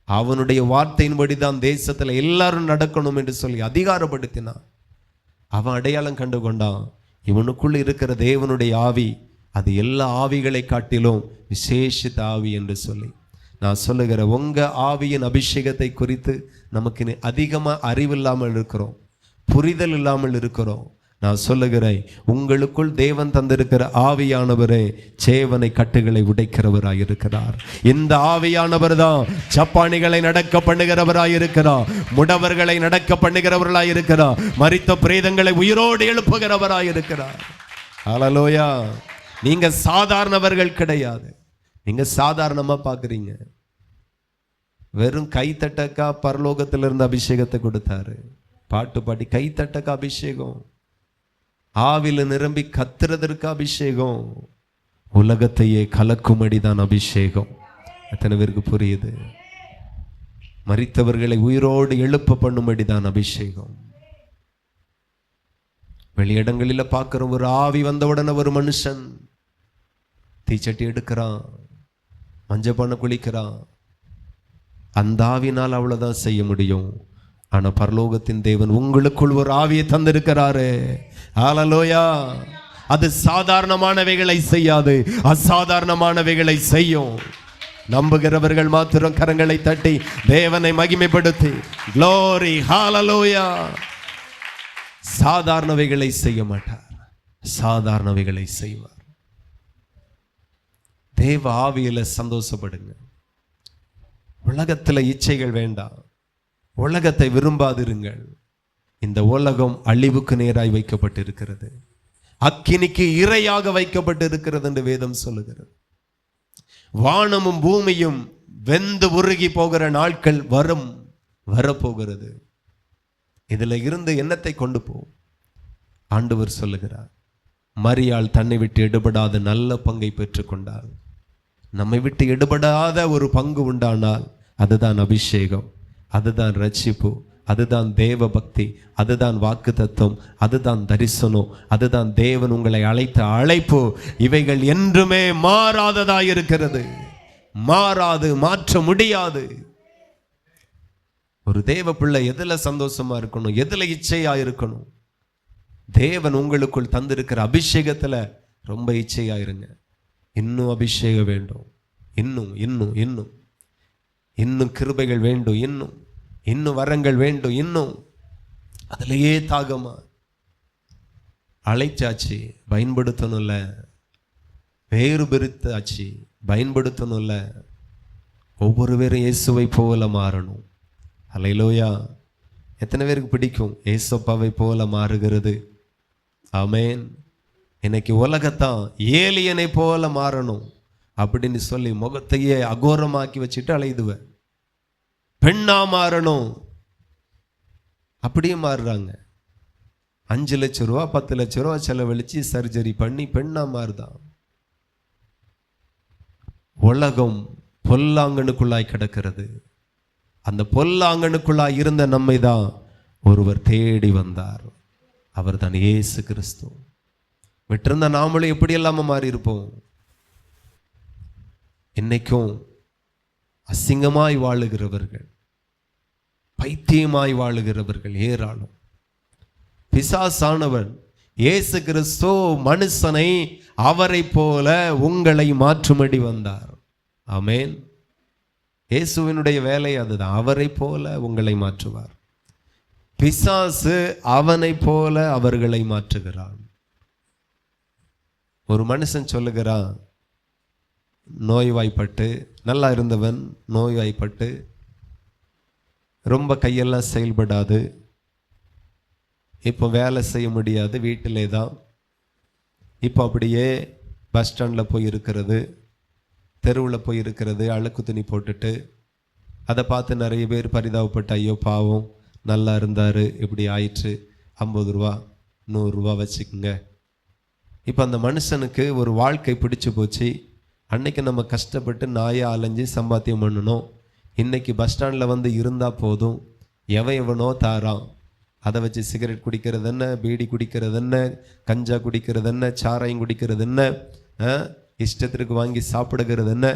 அவனுடைய வார்த்தையின்படிதான் தேசத்துல எல்லாரும் நடக்கணும் என்று சொல்லி அதிகாரப்படுத்தினான். அவன் அடையாளம் கண்டு கொண்டான், இவனுக்குள் இருக்கிற தேவனுடைய ஆவி அது எல்லா ஆவிகளை காட்டிலும் விசேஷித்த ஆவி என்று சொல்லி. நான் சொல்லுகிற உங்க ஆவியின் அபிஷேகத்தை குறித்து நமக்கு அதிகமாக அறிவில்லாமல் இருக்கிறோம், புரிதல் இல்லாமல் இருக்கிறோம். நான் சொல்லுகிறேன், உங்களுக்குள் தேவன் தந்திருக்கிற ஆவியானவரே சேவனை கட்டுகளை உடைக்கிறவராய் இருக்கிறார். இந்த ஆவியானவர் தான் ஜப்பானிகளை நடக்க பண்ணுகிறவராய் இருக்கிறார், முடவர்களை நடக்க பண்ணுகிறவர்களாய் இருக்கிறார், மரித்த பிரேதங்களை உயிரோடு எழுப்புகிறவராய் இருக்கிறார். ஹல்லேலூயா. நீங்க சாதாரணவர்கள் கிடையாது. நீங்க சாதாரணமா பாக்குறீங்க. வெறும் கைத்தட்டக்கா பரலோகத்திலிருந்து அபிஷேகத்தை கொடுத்தாரு. பாட்டு பாடி கைத்தட்டக்கா அபிஷேகம், ஆவில நிரம்பி கத்துறதற்கு அபிஷேகம், உலகத்தையே கலக்கும்படிதான் அபிஷேகம். எத்தனை பேருக்கு புரியுது? மரித்தவர்களை உயிரோடு எழுப்ப பண்ணும்படிதான் அபிஷேகம். வெளியிடங்களில் பார்க்கிற ஒரு ஆவி வந்தவுடனே ஒரு மனுஷன் தீச்சட்டி எடுக்கிறான், மஞ்சப்பானை குளிக்கிறான். அந்த ஆவினால் அவ்வளவுதான் செய்ய முடியும். ஆனா பரலோகத்தின் தேவன் உங்களுக்குள் ஒரு ஆவியை தந்திருக்கிறாரு. ஹல்லேலூயா. அது சாதாரணமானவைகளை செய்யாது, அசாதாரணமானவைகளை செய்யும். நம்புகிறவர்கள் மாத்திரம் கரங்களை தட்டி தேவனை மகிமைப்படுத்தி glory hallelujah. சாதாரணவைகளை செய்ய மாட்டார், சாதாரணவைகளை செய்வார். தேவ ஆவியில சந்தோஷப்படுங்க. உலகத்துல இச்சைகள் வேண்டாம், உலகத்தை விரும்பாதிருங்கள். இந்த உலகம் அழிவுக்கு நேராய் வைக்கப்பட்டிருக்கிறது, அக்கினிக்கு இரையாக வைக்கப்பட்டிருக்கிறது என்று வேதம் சொல்லுகிறது. வானமும் பூமியும் வெந்து உருகி போகிற நாட்கள் வரப்போகிறது. இதுல இருந்து என்னத்தை கொண்டு போகும்? ஆண்டவர் சொல்லுகிறார், மரியாள் தன்னை விட்டு எடுபடாத நல்ல பங்கை பெற்றுக்கொண்டாள். நம்மை விட்டு எடுபடாத ஒரு பங்கு உண்டானால் அதுதான் அபிஷேகம், அதுதான் ரட்சிப்பு, அதுதான் தேவ பக்தி, அதுதான் வாக்கு தத்துவம், அதுதான் தரிசனம், அதுதான் தேவன் உங்களை அழைத்த அழைப்பு. இவைகள் என்றுமே மாறாததாயிருக்கிறது, மாறாது, மாற்ற முடியாது. ஒரு தேவ பிள்ளை எதுல சந்தோஷமா இருக்கணும், எதுல இச்சையா இருக்கணும்? தேவன் உங்களுக்குள் தந்திருக்கிற அபிஷேகத்துல ரொம்ப இச்சையா இருங்க. இன்னும் அபிஷேகம் வேண்டும், இன்னும் இன்னும் இன்னும் இன்னும் கிருபைகள் வேண்டும், இன்னும் வரங்கள் வேண்டும், இன்னும் அதுலயே தாகமா. அழைச்சாச்சு, பயன்படுத்தணும்ல. வேறு பிரித்தாச்சு, பயன்படுத்தணும்ல. ஒவ்வொரு பேரும் இயேசுவை போல மாறணும். அல்லேலூயா. எத்தனை பேருக்கு பிடிக்கும் ஏசப்பாவை போல மாறுகிறது? ஆமேன். இன்னைக்கு உலகத்தான் ஏலியனை போல மாறணும் அப்படின்னு சொல்லி முகத்தையே அகோரமாக்கி வச்சுட்டு அலையுதுவ. பெண்ணா மாறணும், அப்படியே மாறுறாங்க. 5 லட்சம் ரூபா 10 லட்சம் ரூபா செலவழிச்சு சர்ஜரி பண்ணி பெண்ணா மாறுதான். உலகம் பொல்லாங்கனுக்குள்ளாய் கிடக்கிறது. அந்த பொல்லாங்கனுக்குள்ளாய் இருந்த நம்மை தான் ஒருவர் தேடி வந்தார். அவர் தான் இயேசு கிறிஸ்து. விட்டிருந்த நாமளும் எப்படி இல்லாம மாறி இருப்போம். இன்னைக்கும் அசிங்கமாய் வாழுகிறவர்கள், பைத்தியமாய் வாழுகிறவர்கள் ஏராளம். பிசாசானவன் இயேசு கிறிஸ்து மனுஷனை அவரை போல உங்களை மாற்றும்படி வந்தார். ஆமேன். இயேசுவினுடைய வேலை அதுதான், அவரை போல உங்களை மாற்றுவார். பிசாசு அவனை போல அவர்களை மாற்றுகிறான். ஒரு மனுஷன் சொல்லுகிறான், நோய்வாய்ப்பட்டு நல்லா இருந்தவன் நோய்வாய்ப்பட்டு ரொம்ப கையெல்லாம் செயல்படாது, இப்போ வேலை செய்ய முடியாது, வீட்டிலே தான். இப்போ அப்படியே பஸ் ஸ்டாண்டில் போய் இருக்கிறது, தெருவில் போய் இருக்கிறது, அழுக்கு துணி போட்டுட்டு. அதை பார்த்து நிறைய பேர் பரிதாபப்பட்டு, ஐயோ பாவம் நல்லா இருந்தார், இப்படி ஆயிற்று, 50 ரூபா 100 ரூபா வச்சுக்குங்க. இப்போ அந்த மனுஷனுக்கு ஒரு வாழ்க்கை பிடிச்சு போச்சு. அன்னைக்கு நம்ம கஷ்டப்பட்டு நாயை அலைஞ்சி சம்பாத்தியம் பண்ணணும், இன்னைக்கு பஸ் ஸ்டாண்டில் வந்து இருந்தால் போதும், எவனோ தாரான், அதை வச்சு சிகரெட் குடிக்கிறது என்ன, பீடி குடிக்கிறது என்ன, கஞ்சா குடிக்கிறது என்ன, சாராயம் குடிக்கிறது என்ன, இஷ்டத்திற்கு வாங்கி சாப்பிடுகிறது என்ன.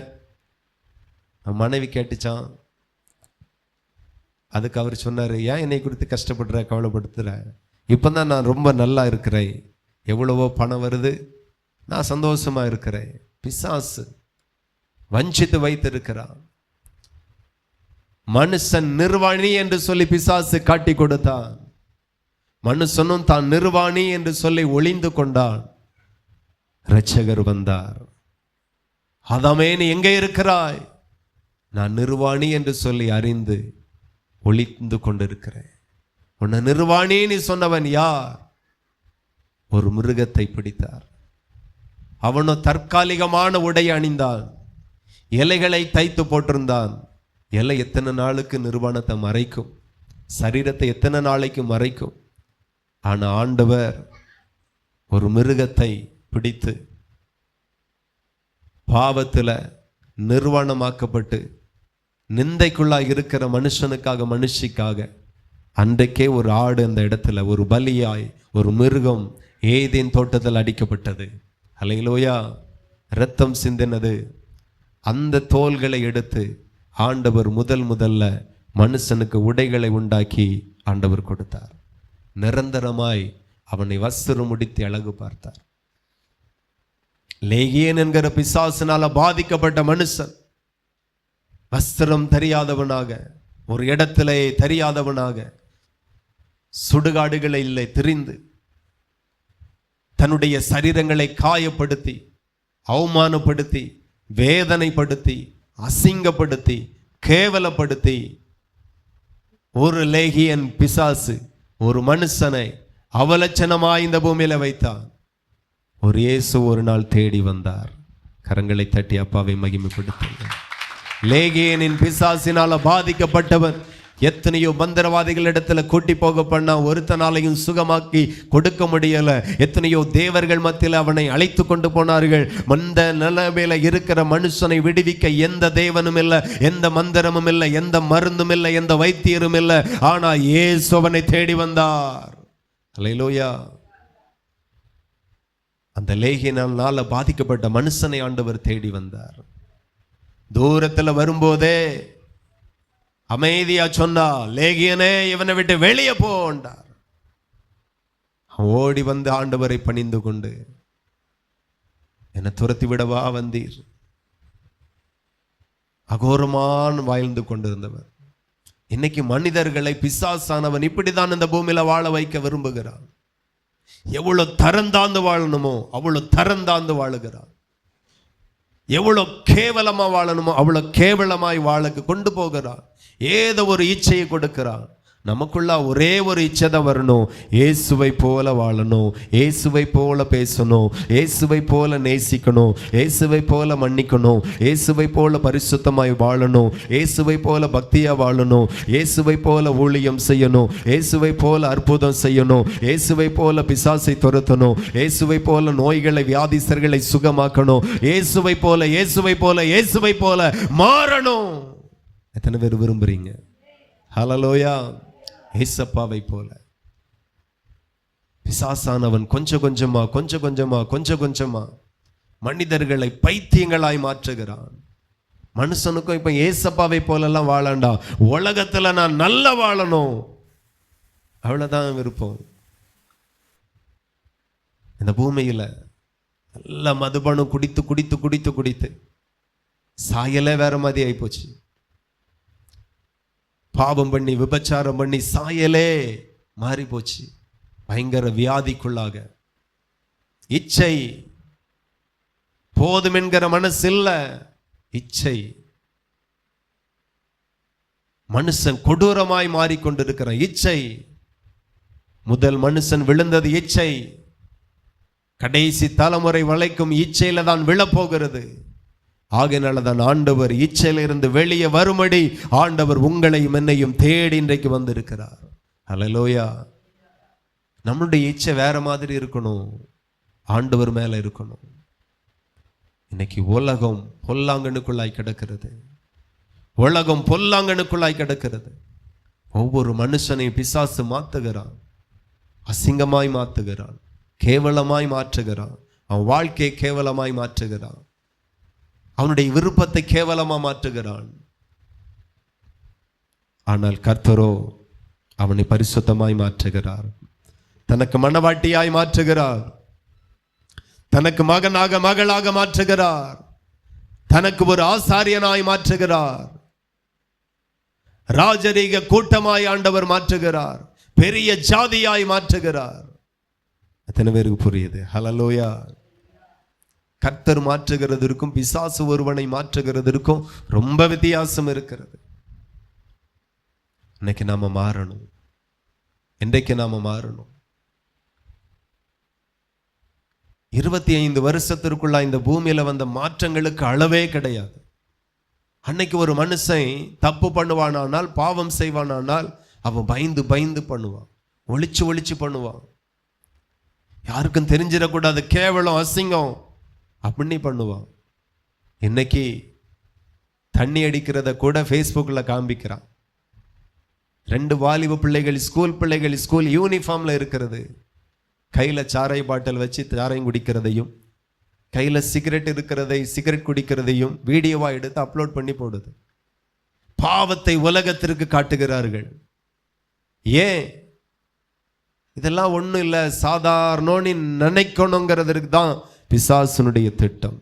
மனைவி கேட்டுச்சான். அதுக்கு அவர் சொன்னார், ஏன் என்னை குறித்து கஷ்டப்படுற, கவலைப்படுத்துற? இப்போ தான் நான் ரொம்ப நல்லா இருக்கிறேன், எவ்வளவோ பணம் வருது, நான் சந்தோஷமா இருக்கிறேன். பிசாசு வஞ்சித்து வைத்திருக்கிறான். மனுஷன் நிர்வாணி என்று சொல்லி பிசாசு காட்டி கொடுத்தான். மனுஷனும் தான் நிர்வாணி என்று சொல்லி ஒளிந்து கொண்டான். இரட்சகர் வந்தார். ஆதாமே, நீ எங்கே இருக்கிறாய்? நான் நிர்வாணி என்று சொல்லி அறிந்து ஒளிந்து கொண்டிருக்கிறேன். உன்னை நிர்வாணி நீ சொன்னவன் யார்? ஒரு மிருகத்தை பிடித்தார். அவனோ தற்காலிகமான உடை அணிந்தான், இலைகளை தைத்து போட்டிருந்தான். இலை எத்தனை நாளுக்கு நிர்வாணத்தை மறைக்கும், சரீரத்தை எத்தனை நாளைக்கு மறைக்கும். ஆனா ஆண்டவர் ஒரு மிருகத்தை பிடித்து பாவத்தில் நிர்வாணமாக்கப்பட்டு நிந்தைக்குள்ளாக இருக்கிற மனுஷனுக்காக, மனுஷிக்காக அன்றைக்கே ஒரு ஆடு அந்த இடத்துல ஒரு பலியாய், ஒரு மிருகம் ஏதேன் தோட்டத்தில் அடிக்கப்பட்டது. அல்லேலூயா. இரத்தம் சிந்தினது. அந்த தோள்களை எடுத்து ஆண்டவர் முதல்ல மனுஷனுக்கு உடைகளை உண்டாக்கி ஆண்டவர் கொடுத்தார். நிரந்தரமாய் அவனை வஸ்திரம் முடித்து அழகு பார்த்தார். லேகியன் என்கிற பிசாசினால பாதிக்கப்பட்ட மனுஷன் வஸ்திரம் தெரியாதவனாக, ஒரு இடத்திலே தெரியாதவனாக, சுடுகாடுகளை இல்லை திரிந்து தன்னுடைய சரீரங்களை காயப்படுத்தி, அவமானப்படுத்தி, வேதனைப்படுத்தி, அசிங்கப்படுத்தி, கேவலப்படுத்தி ஒரு லேகியன் பிசாசு ஒரு மனுஷனை அவலட்சணமாய் இந்த பூமியில வைத்தான். ஒரு இயேசு ஒரு நாள் தேடி வந்தார். கரங்களை தட்டி அப்பாவை மகிமைப்படுத்துங்கள். லேகியனின் பிசாசினால பாதிக்கப்பட்டவன் எத்தனையோ மந்திரவாதிகளிடத்துல கூட்டி போக பண்ணா ஒருத்தனாலையும் சுகமாக்கி கொடுக்க முடியல. எத்தனையோ தேவர்கள் மத்தியில் அவனை அழைத்து கொண்டு போனார்கள். அந்த நிலைமையில இருக்கிற மனுஷனை விடுவிக்க எந்த தேவனும் இல்லை, எந்த மந்திரமும் இல்லை, எந்த மருந்தும் இல்லை, எந்த வைத்தியரும் இல்லை. ஆனா இயேசு அவனை தேடி வந்தார். அல்லேலூயா. அந்த லேகியனால பாதிக்கப்பட்ட மனுஷனை ஆண்டவர் தேடி வந்தார். தூரத்துல வரும்போதே அமைதியா சொன்னா, லேகியனே இவனை விட்டு வெளியே போண்டார். ஓடி வந்து ஆண்டவரை பணிந்து கொண்டு, என்னை துரத்தி விடவா வந்தீர்? அகோரமான வாழ்ந்து கொண்டிருந்தவர் இன்னைக்கு மனிதர்களை பிசாசானவன் இப்படிதான் இந்த பூமியில வாழ வைக்க விரும்புகிறான். எவ்வளவு தரந்தாந்து வாழணுமோ அவ்வளவு தரந்தாந்து வாழுகிறான். எவ்வளவு கேவலமா வாழணுமோ அவ்வளவு கேவலமாய் வாழ கொண்டு போகிறான். ஏதோ ஒரு இச்சையை கொடுக்கிறான். நமக்குள்ள ஒரே ஒரு இச்சை தான் வரணும். இயேசுவை போல வாழணும், இயேசுவை போல பேசணும், இயேசுவை போல நேசிக்கணும், இயேசுவை போல மன்னிக்கணும், இயேசுவை போல பரிசுத்தமாய் வாழணும், இயேசுவை போல பக்தியா வாழணும், இயேசுவை போல ஊழியம் செய்யணும், இயேசுவை போல அற்புதம் செய்யணும், இயேசுவை போல பிசாசை துரத்தணும், இயேசுவை போல நோய்களை வியாதிசர்களை சுகமாக்கணும், இயேசுவை போல இயேசுவை போல இயேசுவை போல மாறணும். எத்தனை பேர் விரும்புறீங்க? ஹல்லேலூயா. ஏசப்பாவை போல. பிசாசானவன் கொஞ்சம் கொஞ்சமா மனிதர்களை பைத்தியங்களாய் மாற்றுகிறான். மனுஷனுக்கும் இப்ப ஏசப்பாவை போலெல்லாம் வாழண்டா, உலகத்துல நான் நல்லா வாழணும், அவ்வளவுதான் விருப்பம். இந்த பூமியில நல்ல மதுபானம் குடித்து குடித்து குடித்து குடித்து சாயலே வேற மாதிரி ஆயிப்போச்சு. பாவம் பண்ணி விபச்சாரம் பண்ணி சாயலே மாறி போச்சு. பயங்கர வியாதிக்குள்ளாக இச்சை போதும் என்கிற மனசு இல்ல, இச்சை. மனுஷன் கொடூரமாய் மாறிக்கொண்டிருக்கிற இச்சை. முதல் மனுஷன் விழுந்தது இச்சை. கடைசி தலைமுறை வளைக்கும் இச்சையில தான் விழப்போகிறது. ஆகையினால தான் ஆண்டவர் இச்சையிலிருந்து வெளியே வரும்படி ஆண்டவர் உங்களையும் என்னையும் தேடி இன்றைக்கு வந்திருக்கிறார். ஹல்லேலூயா. நம்மளுடைய இச்சை வேற மாதிரி இருக்கணும், ஆண்டவர் மேல இருக்கணும். இன்னைக்கு உலகம் பொல்லாங்கனுக்குள்ளாய் கிடக்கிறது. உலகம் பொல்லாங்கனுக்குள்ளாய் கிடக்கிறது. ஒவ்வொரு மனுஷனையும் பிசாசு மாத்துகிறான், அசிங்கமாய் மாத்துகிறான், கேவலமாய் மாற்றுகிறான். அவன் வாழ்க்கையை கேவலமாய் மாற்றுகிறான், அவனுடைய விருப்பத்தை கேவலமா மாற்றுகிறான். ஆனால் கர்த்தரோ அவனை பரிசுத்தமாய் மாற்றுகிறார், தனக்கு மனவாட்டியாய் மாற்றுகிறார், தனக்கு மகனாக மகளாக மாற்றுகிறார், தனக்கு ஒரு ஆசாரியனாய் மாற்றுகிறார், ராஜரீக கூட்டமாய் ஆண்டவர் மாற்றுகிறார், பெரிய ஜாதியாய் மாற்றுகிறார். எத்தனை பேருக்கு புரியுது? ஹல்லேலூயா. கர்த்தர் மாற்றுகிறதற்கும் பிசாசு ஒருவனை மாற்றுகிறதற்கும் ரொம்ப வித்தியாசம் இருக்கிறது. இன்னைக்கு நாம மாறணும், இன்றைக்கு நாம மாறணும். 25 வருஷத்திற்குள்ள இந்த பூமியில வந்த மாற்றங்களுக்கு அளவே கிடையாது. அன்னைக்கு ஒரு மனுஷன் தப்பு பண்ணுவானானால், பாவம் செய்வானானால் அவன் பயந்து பயந்து பண்ணுவான், ஒளிச்சு ஒளிச்சு பண்ணுவான், யாருக்கும் தெரிஞ்சிடக்கூடாது, கேவலம் அசிங்கம் அப்படி பண்ணுவான். இன்னைக்கு தண்ணி அடிக்கிறத கூட ஃபேஸ்புக்கில் காண்பிக்கிறான். 2 வாலிப பிள்ளைகள், ஸ்கூல் பிள்ளைகள், ஸ்கூல் யூனிஃபார்ம்ல இருக்கிறது, கையில சாராய பாட்டில் வச்சு சாராயம் குடிக்கிறதையும், கையில சிகரெட் இருக்கிறதை சிகரெட் குடிக்கிறதையும் வீடியோவா எடுத்து அப்லோட் பண்ணி போடுது. பாவத்தை உலகத்திற்கு காட்டுகிறார்கள். ஏன்? இதெல்லாம் ஒண்ணும் இல்லை, சாதாரணோன்னு நினைக்கணுங்கிறதுக்கு தான் பிசாசுனுடைய திட்டம்.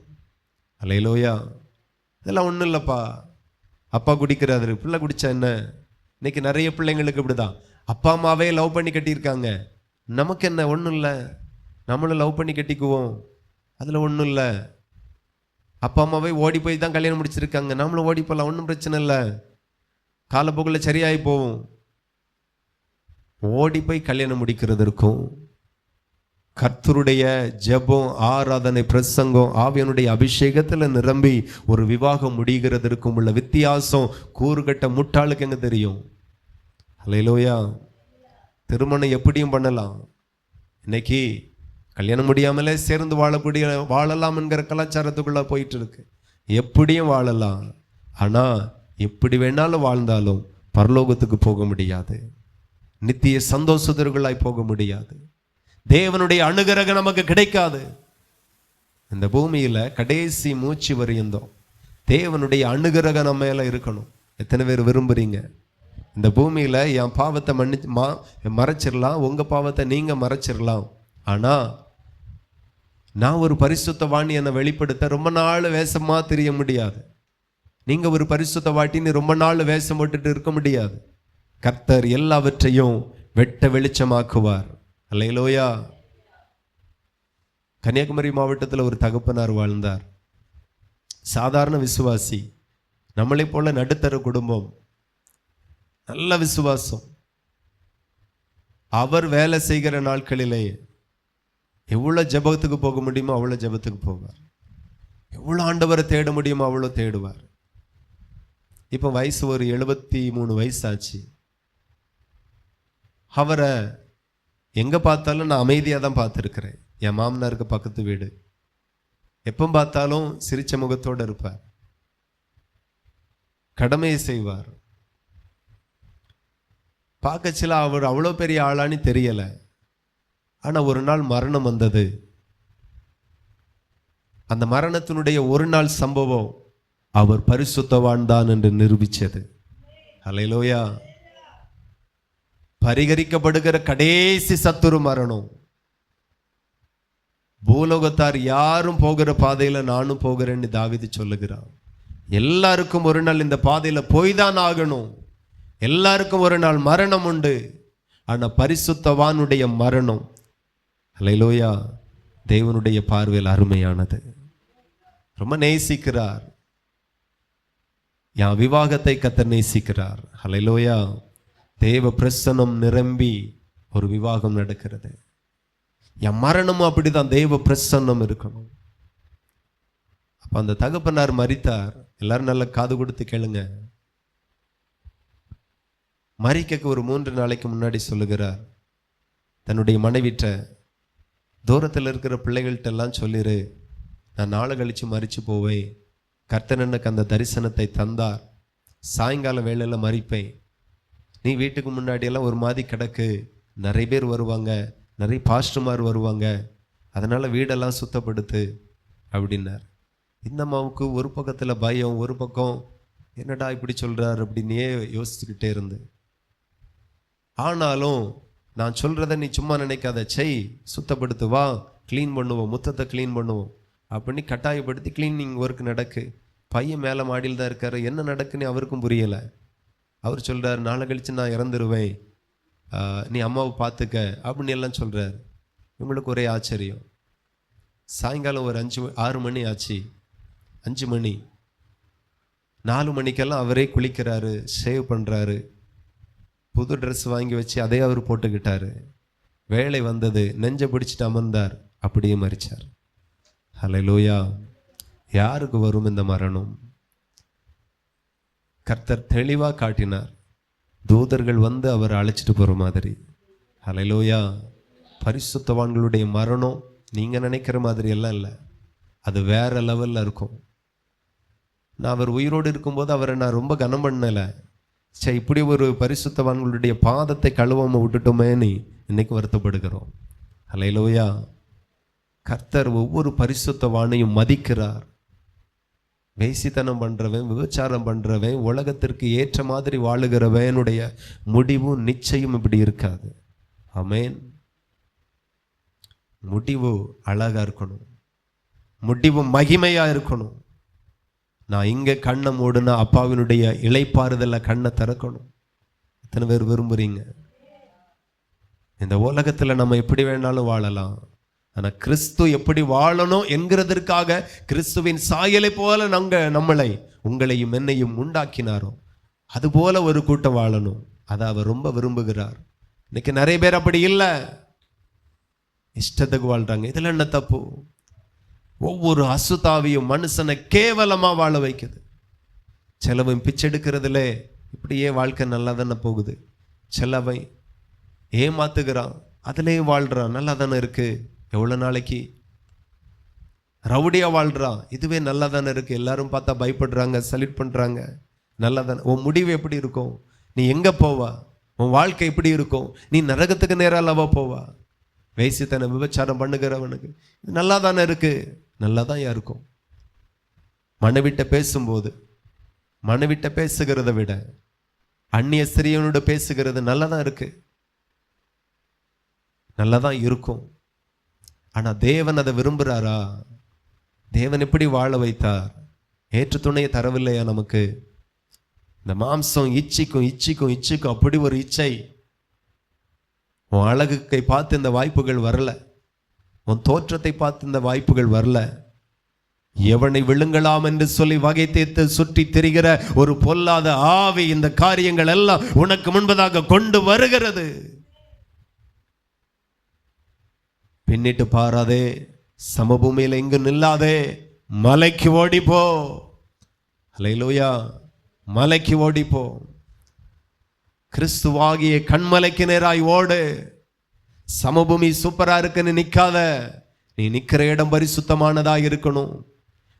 அல்லேலூயா. இதெல்லாம் ஒன்றும் இல்லைப்பா, அப்பா குடிக்கிறாரு, பிள்ளை குடிச்சா என்ன? இன்னைக்கு நிறைய பிள்ளைங்களுக்கு இப்படிதான், அப்பா அம்மாவே லவ் பண்ணி கட்டியிருக்காங்க, நமக்கு என்ன, ஒன்றும் இல்லை, நம்மளும் லவ் பண்ணி கட்டிக்குவோம், அதில் ஒன்றும் இல்லை. அப்பா அம்மாவே ஓடி போய் தான் கல்யாணம் முடிச்சிருக்காங்க, நம்மளும் ஓடி போகலாம், ஒன்றும் பிரச்சனை இல்லை, காலப்போக்கில் சரியாகி போவோம். ஓடி போய் கல்யாணம் முடிக்கிறதற்கும் கர்த்தருடைய ஜெபம், ஆராதனை, பிரசங்கம், ஆவியானுடைய அபிஷேகத்தில் நிரம்பி ஒரு விவாகம் முடிகிறதற்கும் உள்ள வித்தியாசம் கூறுகட்ட முட்டாளுக்கு எங்க தெரியும்? அல்லேலூயா. திருமணம் எப்படியும் பண்ணலாம். இன்னைக்கு கல்யாணம் முடியாமலே சேர்ந்து வாழலாம் என்கிற கலாச்சாரத்துக்குள்ள போயிட்டு இருக்கு. எப்படியும் வாழலாம், ஆனா எப்படி வேணாலும் வாழ்ந்தாலும் பரலோகத்துக்கு போக முடியாது, நித்திய சந்தோஷத்திற்குள்ளாய் போக முடியாது, தேவனுடைய அனுகிரகம் நமக்கு கிடைக்காது. இந்த பூமியில கடைசி மூச்சு வரையந்தோம் தேவனுடைய அனுகிரகம் நம்ம மேல இருக்கணும். எத்தனை பேர் விரும்புறீங்க? இந்த பூமியில என் பாவத்தை மறைச்சிடலாம், உங்க பாவத்தை நீங்க மறைச்சிடலாம், ஆனா நான் ஒரு பரிசுத்தவாணி என்னை வெளிப்படுத்த ரொம்ப நாள் வேஷமா தெரிய முடியாது. நீங்க ஒரு பரிசுத்தவாட்டின்னு ரொம்ப நாள் வேஷம் போட்டுட்டு இருக்க முடியாது. கர்த்தர் எல்லாவற்றையும் வெட்ட வெளிச்சமாக்குவார். அல்லேலூயா. கன்னியாகுமரி மாவட்டத்தில் ஒரு தகப்பனார் வாழ்ந்தார். சாதாரண விசுவாசி, நம்மளை போல நடுத்தர குடும்பம், நல்ல விசுவாசம். அவர் வேலை செய்கிற நாட்களிலேயே எவ்வளவு ஜெபத்துக்கு போக முடியுமோ அவ்வளவு ஜெபத்துக்கு போவார், எவ்வளவு ஆண்டவரை தேட முடியுமோ அவ்வளோ தேடுவார். இப்போ வயசு ஒரு 73 வயசு ஆச்சு. அவரை எங்க பார்த்தாலும் நான் அமைதியாக தான் பார்த்துருக்கிறேன். என் மாமனாருக்கு பக்கத்து வீடு, எப்போ பார்த்தாலும் சிரிச்ச முகத்தோடு இருப்பார், கடமையை செய்வார். பார்க்கச்சில அவர் அவ்வளோ பெரிய ஆளான்னு தெரியல. ஆனா ஒரு நாள் மரணம் வந்தது. அந்த மரணத்தினுடைய ஒரு நாள் சம்பவம் அவர் பரிசுத்தவான் தான் என்று நிரூபிச்சது. அல்லேலூயா. பரிகரிக்கப்படுகிற கடைசி சத்துரு மரணம். பூலோகத்தார் யாரும் போகிற பாதையில நானும் போகிறேன்னு தாவீது சொல்லுகிறான். எல்லாருக்கும் ஒரு நாள் இந்த பாதையில போய்தான் ஆகணும். எல்லாருக்கும் ஒரு நாள் மரணம் உண்டு. ஆனா பரிசுத்தவானுடைய மரணம், அல்லேலூயா, தேவனுடைய பார்வையில் அருமையானது. ரொம்ப நேசிக்கிறார். என் விவாகத்தை கர்த்தர் நேசிக்கிறார். அல்லேலூயா. தேவ பிரசன்னம் நிரம்பி ஒரு விவாகம் நடக்கிறது. என் மரணமும் அப்படிதான், தேவ பிரசன்னம் இருக்கணும். அப்ப அந்த தகப்பனார் மரித்தார். எல்லாரும் நல்ல காது கொடுத்து கேளுங்க. மரிக்க ஒரு 3 நாளைக்கு முன்னாடி சொல்லுகிறார், தன்னுடைய மனைவிட்ட, தூரத்தில் இருக்கிற பிள்ளைகள்கிட்ட எல்லாம் சொல்லிரு, நான் நாளை கழிச்சு மரிச்சு போவேன். கர்த்தர் எனக்கு அந்த தரிசனத்தை தந்தார், சாயங்கால வேளையில் மரிப்பேன். நீ வீட்டுக்கு முன்னாடியெல்லாம் ஒரு மாதிரி கிடக்கு, நிறைய பேர் வருவாங்க, நிறைய பாஸ்டர்மார் வருவாங்க, அதனால் வீடெல்லாம் சுத்தப்படுத்து அப்படின்னார். இந்த அம்மாவுக்கு ஒரு பக்கத்தில் பயம், ஒரு பக்கம் என்னடா இப்படி சொல்கிறார் அப்படின்னே யோசிச்சுக்கிட்டே இருந்து. ஆனாலும் நான் சொல்கிறத நீ சும்மா நினைக்காத, செய், சுத்தப்படுத்து, வா, க்ளீன் பண்ணுவோம், முத்தத்தை க்ளீன் பண்ணுவோம் அப்படின்னு கட்டாயப்படுத்தி க்ளீனிங் ஒர்க் நடக்கு. பையன் மேலே மாடியில் தான் இருக்கார், என்ன நடக்குன்னு அவருக்கும் புரியலை. அவர் சொல்கிறார், நாளை கழிச்சு நான் இறந்துருவேன், நீ அம்மாவை பார்த்துக்க அப்படின்னு எல்லாம் சொல்கிறார். இவங்களுக்கு ஒரே ஆச்சரியம். சாயங்காலம் ஒரு 6 மணி ஆச்சு. 5 மணி, 4 மணிக்கெல்லாம் அவரே குளிக்கிறாரு, ஷேவ் பண்ணுறாரு, புது ட்ரெஸ் வாங்கி வச்சு அதே அவர் போட்டுக்கிட்டாரு. வேலை வந்தது, நெஞ்சை பிடிச்சிட்டு அமர்ந்தார், அப்படியே மரிச்சார். ஹல்லேலூயா. யாருக்கு வரும் இந்த மரணம்? கர்த்தர் தெளிவாக காட்டினார், தூதர்கள் வந்து அவர் அழைச்சிட்டு போகிற மாதிரி. ஹல்லேலூயா. பரிசுத்தவான்களுடைய மரணம் நீங்கள் நினைக்கிற மாதிரி எல்லாம் இல்லை, அது வேற லெவலில் இருக்கும். நான் அவர் உயிரோடு இருக்கும்போது அவரை நான் ரொம்ப கனம் பண்ணலை. சரி, இப்படி ஒரு பரிசுத்தவான்களுடைய பாதத்தை கழுவாம விட்டுட்டோமேன்னு இன்னைக்கு வருத்தப்படுகிறோம். ஹல்லேலூயா. கர்த்தர் ஒவ்வொரு பரிசுத்தவானையும் மதிக்கிறார். வேசித்தனம் பண்றவன், விபச்சாரம் பண்றவன், உலகத்திற்கு ஏற்ற மாதிரி வாழுகிறவனுடைய முடிவும் நிச்சயம் இப்படி இருக்காது. ஆமென். முடிவு அழகா இருக்கணும், முடிவு மகிமையா இருக்கணும். நான் இங்கே கண்ணை மூடுனா அப்பாவினுடைய இளைப்பாறுதல்ல கண்ணை திறக்கணும். எத்தனை பேர் விரும்புறீங்க? இந்த உலகத்தில் நம்ம எப்படி வேணாலும் வாழலாம், ஆனால் கிறிஸ்து எப்படி வாழணும் என்கிறதற்காக கிறிஸ்துவின் சாயலை போல நம்மளை உங்களையும் என்னையும் உண்டாக்கினாரோ அதுபோல ஒரு கூட்டம் வாழணும். அதை அவர் ரொம்ப விரும்புகிறார். இன்னைக்கு நிறைய பேர் அப்படி இல்லை, இஷ்டத்துக்கு வாழ்றாங்க. இதில் என்ன தப்பு? ஒவ்வொரு அசுத்தாவியும் மனுஷனை கேவலமா வாழ வைக்குது. சிலவன் பிச்செடுக்கிறதுல இப்படியே வாழ்க்கை நல்லா தானே போகுது, சிலவன் ஏமாத்துகிறான், அதுலேயே வாழ்றான், நல்லா தானே இருக்கு. எவ்வளோ நாளைக்கு ரவுடியா வாழ்றான், இதுவே நல்லா தானே இருக்கு. எல்லாரும் பார்த்தா பயப்படுறாங்க, சல்யூட் பண்றாங்க, நல்லா தானே. உன் முடிவு எப்படி இருக்கும்? நீ எங்க போவா? உன் வாழ்க்கை எப்படி இருக்கும்? நீ நரகத்துக்கு நேரம் அல்லவா போவா? வேசித்தனை விபச்சாரம் பண்ணுகிறவனுக்கு இது நல்லா தானே இருக்கு. நல்லா தான் இருக்கும். மனைவிட்ட பேசும்போது மனைவிட்ட பேசுகிறத விட அந்நிய ஸ்திரியனோட பேசுகிறது நல்லா தான் இருக்கு, நல்லா தான் இருக்கும். ஆனா தேவன் அதை விரும்புகிறாரா? தேவன் எப்படி வாழ வைத்தார்? ஏற்று துணையை தரவில்லையா நமக்கு? இந்த மாம்சம் இச்சிக்கும் அப்படி ஒரு இச்சை. உன் அழகுக்கை பார்த்து இந்த வாய்ப்புகள் வரல, உன் தோற்றத்தை பார்த்து இந்த வாய்ப்புகள் வரல. எவனை விழுங்கலாம் என்று சொல்லி வகை தேர்த்து சுற்றி திரிகிற ஒரு பொல்லாத ஆவி இந்த காரியங்கள் எல்லாம் உனக்கு முன்பதாக கொண்டு வருகிறது. பின்னிட்டு பாராதே, சமபூமியில் எங்கு நில்லாதே, மலைக்கு ஓடிப்போ. அல்லேலூயா, மலைக்கு ஓடிப்போ. கிறிஸ்துவாகிய கண்மலைக்கு நேராய் ஓடு. சமபூமி சூப்பரா இருக்குன்னு நிக்காத. நீ நிக்கிற இடம் பரிசுத்தமானதா இருக்கணும்.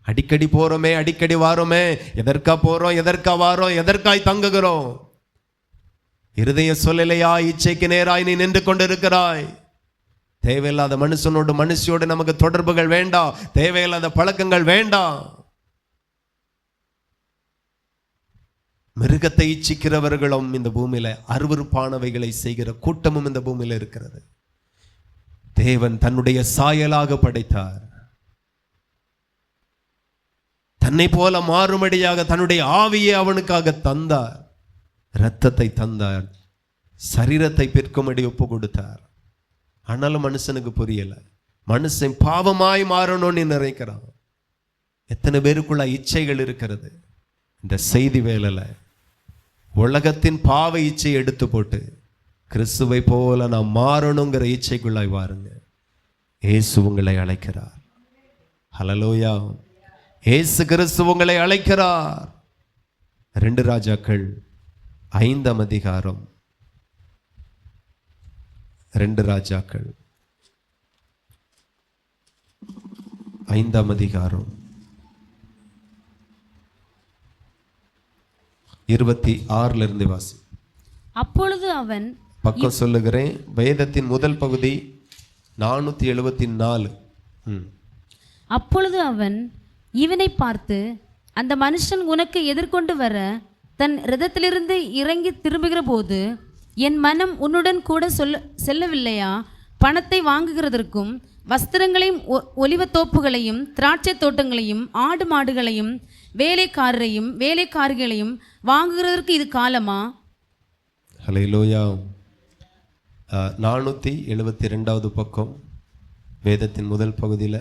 அடிக்கடி போறோமே, அடிக்கடி வாரோமே, எதற்கா போறோம், எதற்கா வாரோம், எதற்காய் தங்குகிறோம்? இருதய சொல்லலையா? இச்சைக்கு நேராய் நீ நின்று கொண்டிருக்கிறாய். தேவையில்லாத மனுஷியோடு நமக்கு தொடர்புகள் வேண்டாம், தேவையில்லாத பழக்கங்கள் வேண்டாம். மிருகத்தை இச்சிக்கிறவர்களும் இந்த பூமியில, அருவருப்பானவைகளை செய்கிற கூட்டமும் இந்த பூமியில இருக்கிறது. தேவன் தன்னுடைய சாயலாக படைத்தார். தன்னை போல மாறுமடியாக தன்னுடைய ஆவியை அவனுக்காக தந்தார், இரத்தத்தை தந்தார், சரீரத்தை பிற்கும்படி ஒப்பு கொடுத்தார். ஆனாலும் மனுஷனுக்கு புரியல. மனுஷன் பாவமாய் மாறணும்னு நினைக்கிறான். எத்தனை பேருக்குள்ள இச்சைகள் இருக்கிறது. இந்த செய்தி வேலையில உலகத்தின் பாவ இச்சை எடுத்து போட்டு கிறிஸ்துவை போல நாம் மாறணுங்கிற இச்சைக்குள்ளாய் வாருங்க. இயேசு உங்களை அழைக்கிறார். ஹல்லேலூயா, இயேசு கிறிஸ்து உங்களை அழைக்கிறார். 2 ராஜாக்கள் 5ஆம் அதிகாரம், 2 ராஜாக்கள் 5ஆம் அதிகாரம் 26 இருந்து வாசி. அப்பொழுது அவன், பக்கம் சொல்லுகிறேன், வேதத்தின் முதல் பகுதி 474. அப்பொழுது அவன் இவனை பார்த்து, அந்த மனுஷன் உனக்கு எதிர்கொண்டு வர தன் இரதத்திலிருந்து இறங்கி திரும்புகிற போது என் மனம் உன்னுடன் கூட செல்லவில்லையா? பணத்தை வாங்குகிறதற்கும் வஸ்திரங்களையும் ஒலிவத்தோப்புகளையும் திராட்சை தோட்டங்களையும் ஆடு மாடுகளையும் வேலைக்காரரையும் வேலைக்காரிகளையும் வாங்குகிறதற்கு இது காலமா? ஹல்லேலூயா. 472வது பக்கம் வேதத்தின் முதல் பகுதியில்,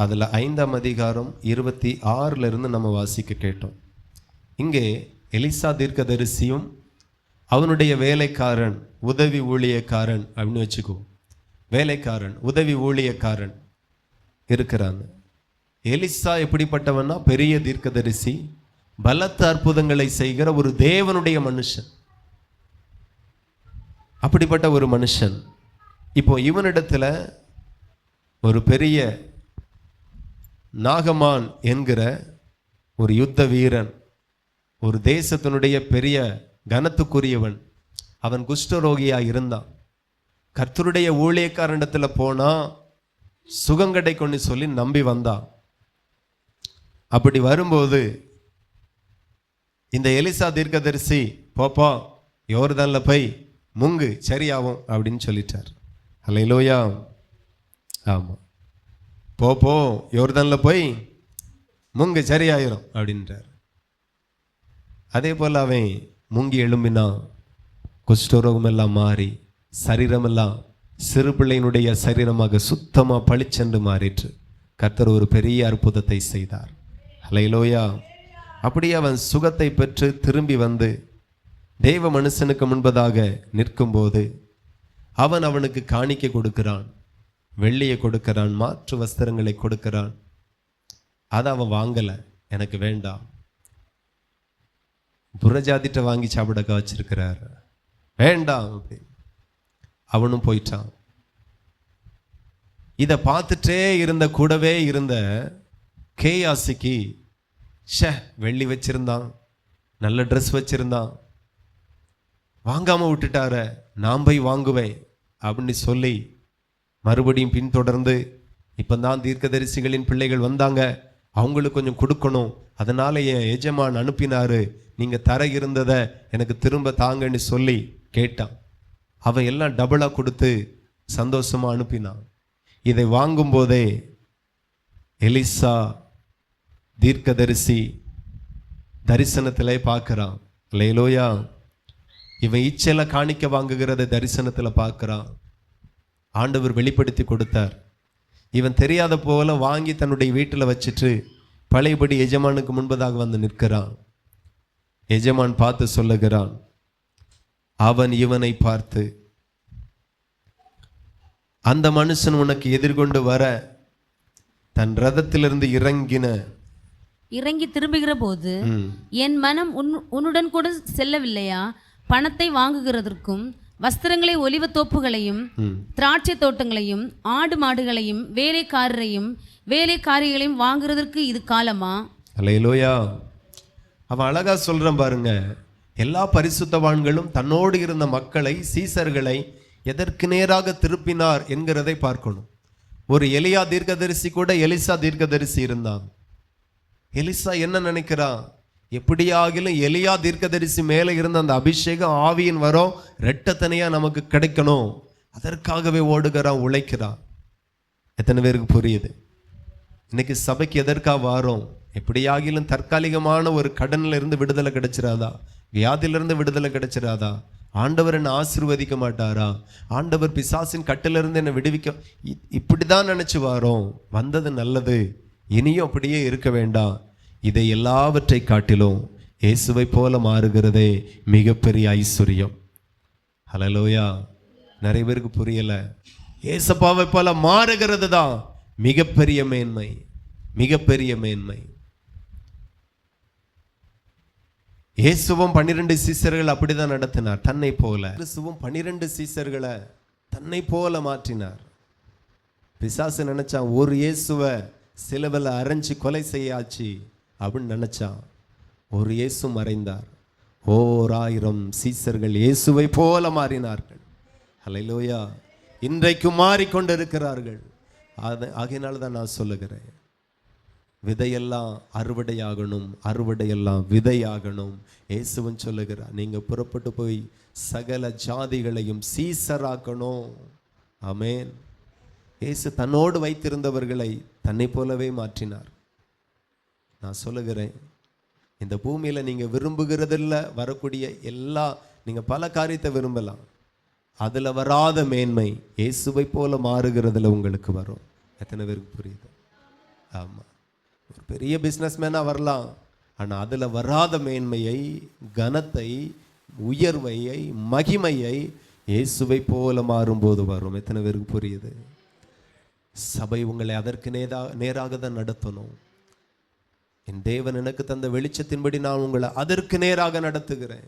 அதில் 5ஆம் அதிகாரம் 26 இருந்து நம்ம வாசிக்க கேட்டோம். இங்கே எலிசா தீர்க்கதரிசியும் அவனுடைய வேலைக்காரன், உதவி ஊழியக்காரன் அப்படின்னு வச்சுக்கோ, வேலைக்காரன் உதவி ஊழியக்காரன் இருக்கிறாங்க. எலிசா எப்படிப்பட்டவன்னா பெரிய தீர்க்கதரிசி, பலத்த அற்புதங்களை செய்கிற ஒரு தேவனுடைய மனுஷன். அப்படிப்பட்ட ஒரு மனுஷன் இப்போ இவனிடத்துல ஒரு பெரிய நாகமான் என்கிற ஒரு யுத்த வீரன், ஒரு தேசத்தினுடைய பெரிய கனத்துக்குரியவன், அவன் குஷ்டரோகியா இருந்தான். கர்த்தருடைய ஊழியக்காரனிடத்துல போனா சுகம் கிடைக்கும்னு சொல்லி நம்பி வந்தான். அப்படி வரும்போது இந்த எலிசா தீர்க்கதரிசி, போப்போ யோர்தான்ல போய் முங்கு சரியாகும் அப்படின்னு சொல்லிட்டார். அல்லேலூயா. ஆமா, போப்போ யோர்தான்ல போய் முங்கு சரியாயிரும் அப்படின்றார். அதே போல் அவன் முங்கி எழும்பினா குஷ்டரோகம் எல்லாம் மாறி சரீரமெல்லாம் சிறு பிள்ளையினுடைய சரீரமாக சுத்தமாக பளிச்சென்று மாறிற்று. கர்த்தர் ஒரு பெரிய அற்புதத்தை செய்தார். ஹல்லேலூயா. அப்படியே அவன் சுகத்தை பெற்று திரும்பி வந்து தேவ மனுஷனுக்கு முன்பதாக நிற்கும்போது அவன் அவனுக்கு காணிக்கை கொடுக்கிறான், வெள்ளியை கொடுக்கிறான், மாற்று வஸ்திரங்களை கொடுக்கிறான். அதை அவன் வாங்கலை, எனக்கு வேண்டாம். புறஜாதிட்ட வாங்கி சாப்பிடக்க வச்சிருக்கிறார், வேண்டாம் அப்படின்னு அவனும் போயிட்டான். இதை பார்த்துட்டே இருந்த கூடவே இருந்த கேயாசிக்கு வெள்ளி வச்சிருந்தான், நல்ல ட்ரெஸ் வச்சிருந்தான், வாங்காம விட்டுட்டார, நான் போய் வாங்குவேன் அப்படின்னு சொல்லி மறுபடியும் பின்தொடர்ந்து இப்போதான் தீர்க்கதரிசிகளின் பிள்ளைகள் வந்தாங்க, அவங்களுக்கு கொஞ்சம் கொடுக்கணும், அதனால என் எஜமான் அனுப்பினாரு, நீங்க தர இருந்ததை எனக்கு திரும்ப தாங்கன்னு சொல்லி கேட்டான். அவன் எல்லாம் டபுளா கொடுத்து சந்தோஷமா அனுப்பினான். இதை வாங்கும் போதே எலிசா தீர்க்கதரிசி தரிசனத்திலே பார்க்கிறான். அல்லேலூயா. இவன் இச்சையில காணிக்க வாங்குகிறத தரிசனத்துல பார்க்கிறான். ஆண்டவர் வெளிப்படுத்தி கொடுத்தார். இவன் தெரியாத போல வாங்கி தன்னுடைய வீட்டில் வச்சுட்டு பழையபடி எஜமானுக்கு முன்பதாக வந்து நிற்கிறான். எஜமான் பார்த்து சொல்லுகிறான், அவன் இவனை பார்த்து, அந்த மனுஷன் உனக்கு எதிர்கொண்டு வர தன் ரதத்திலிருந்து இறங்கி திரும்புகிற போது என் மனம் உன்னுடன் கூட செல்லவில்லையா? பணத்தை வாங்குகிறதற்கும் வஸ்திரங்களை, ஒலிவ தோப்புகளையும் திராட்சை தோட்டங்களையும் ஆடு மாடுகளையும் வேலைக்காரிகளையும் வாங்குறதற்கு இது காலமா? அல்லேலூயா. அவன் அழகா சொல்றான் பாருங்க. எல்லா பரிசுத்தவான்களும் தன்னோடு இருந்த மக்களை, சீசர்களை எதற்கு நேராக திருப்பினார் என்கிறதை பார்க்கணும். ஒரு எலியா தீர்க்கதரிசி கூட எலிசா தீர்க்கதரிசி இருந்தான். எலிசா என்ன நினைக்கிறான், எப்படியாகிலும் எலியா தீர்க்கதரிசி மேலே இருந்த அந்த அபிஷேகம், ஆவியின் வரம் ரெட்டத்தனையா நமக்கு கிடைக்கணும், அதற்காகவே ஓடுகிறான், உழைக்கிறான். எத்தனை பேருக்கு புரியுது? இன்னைக்கு சபைக்கு எதற்காக வாரோம்? எப்படியாகிலும் தற்காலிகமான ஒரு கடன்ல இருந்து விடுதலை கிடைச்சிடாதா? வியாதியிலிருந்து விடுதலை கிடைச்சிடாதா? ஆண்டவர் என்னை ஆசீர்வதிக்க மாட்டாரா? ஆண்டவர் பிசாசின் கட்டிலிருந்து என்னை விடுவிக்க, இப்படிதான் நினைச்சு வாரோம். வந்தது நல்லது, இனியும் அப்படியே இருக்க வேண்டாம். இதை எல்லாவற்றை காட்டிலும் இயேசுவை போல மாறுகிறதே மிகப்பெரிய ஐஸ்வர்யம். ஹல்லேலூயா. நிறைய பேருக்கு புரியல. இயேசுவை போல மாறுகிறது தான் மிகப்பெரிய மேன்மை, மிகப்பெரிய மேன்மை. இயேசுவும் 12 சீசர்கள் அப்படிதான் நடத்தினார், தன்னை போல. இயேசுவும் 12 சீசர்களை தன்னை போல மாற்றினார். பிசாசு நினைச்சான் ஒரு இயேசுவை சிலுவையில் அரைஞ்சு கொலை செய்யாச்சு அப்படின்னு நினைச்சான். ஒரு இயேசு மறைந்தார், 1000 சீசர்கள் இயேசுவை போல மாறினார்கள். ஹல்லேலூயா. இன்றைக்கு மாறிக்கொண்டிருக்கிறார்கள். ஆகையினால தான் நான் சொல்லுகிறேன், விதையெல்லாம் அறுவடையாகணும், அறுவடையெல்லாம் விதையாகணும். இயேசுவன் சொல்லுகிறார், நீங்க புறப்பட்டு போய் சகல ஜாதிகளையும் சீசராக்கணும். ஆமென். இயேசு தன்னோடு வைத்திருந்தவர்களை தன்னை போலவே மாற்றினார். நான் சொல்லுகிறேன், இந்த பூமியில நீங்க விரும்புகிறதில்ல வரக்கூடிய எல்லா, நீங்க பல காரியத்தை விரும்பலாம், அதுல வராத மேன்மை இயேசுவை போல மாறுகிறதுல உங்களுக்கு வரும். எத்தனை பேருக்கு புரியுது? ஆமா. ஒரு பெரிய பிஸ்னஸ்மேனா வரலாம், ஆனா அதுல வராத மேன்மையை, கனத்தை, உயர்வையை, மகிமையை இயேசுவை போல மாறும்போது வரும். எத்தனை பேருக்கு புரியுது? சபை உங்களை அதற்கு நேராக தான் நடத்தணும். என் தேவன் எனக்கு தந்த வெளிச்சத்தின்படி நான் உங்களை அதற்கு நேராக நடத்துகிறேன்.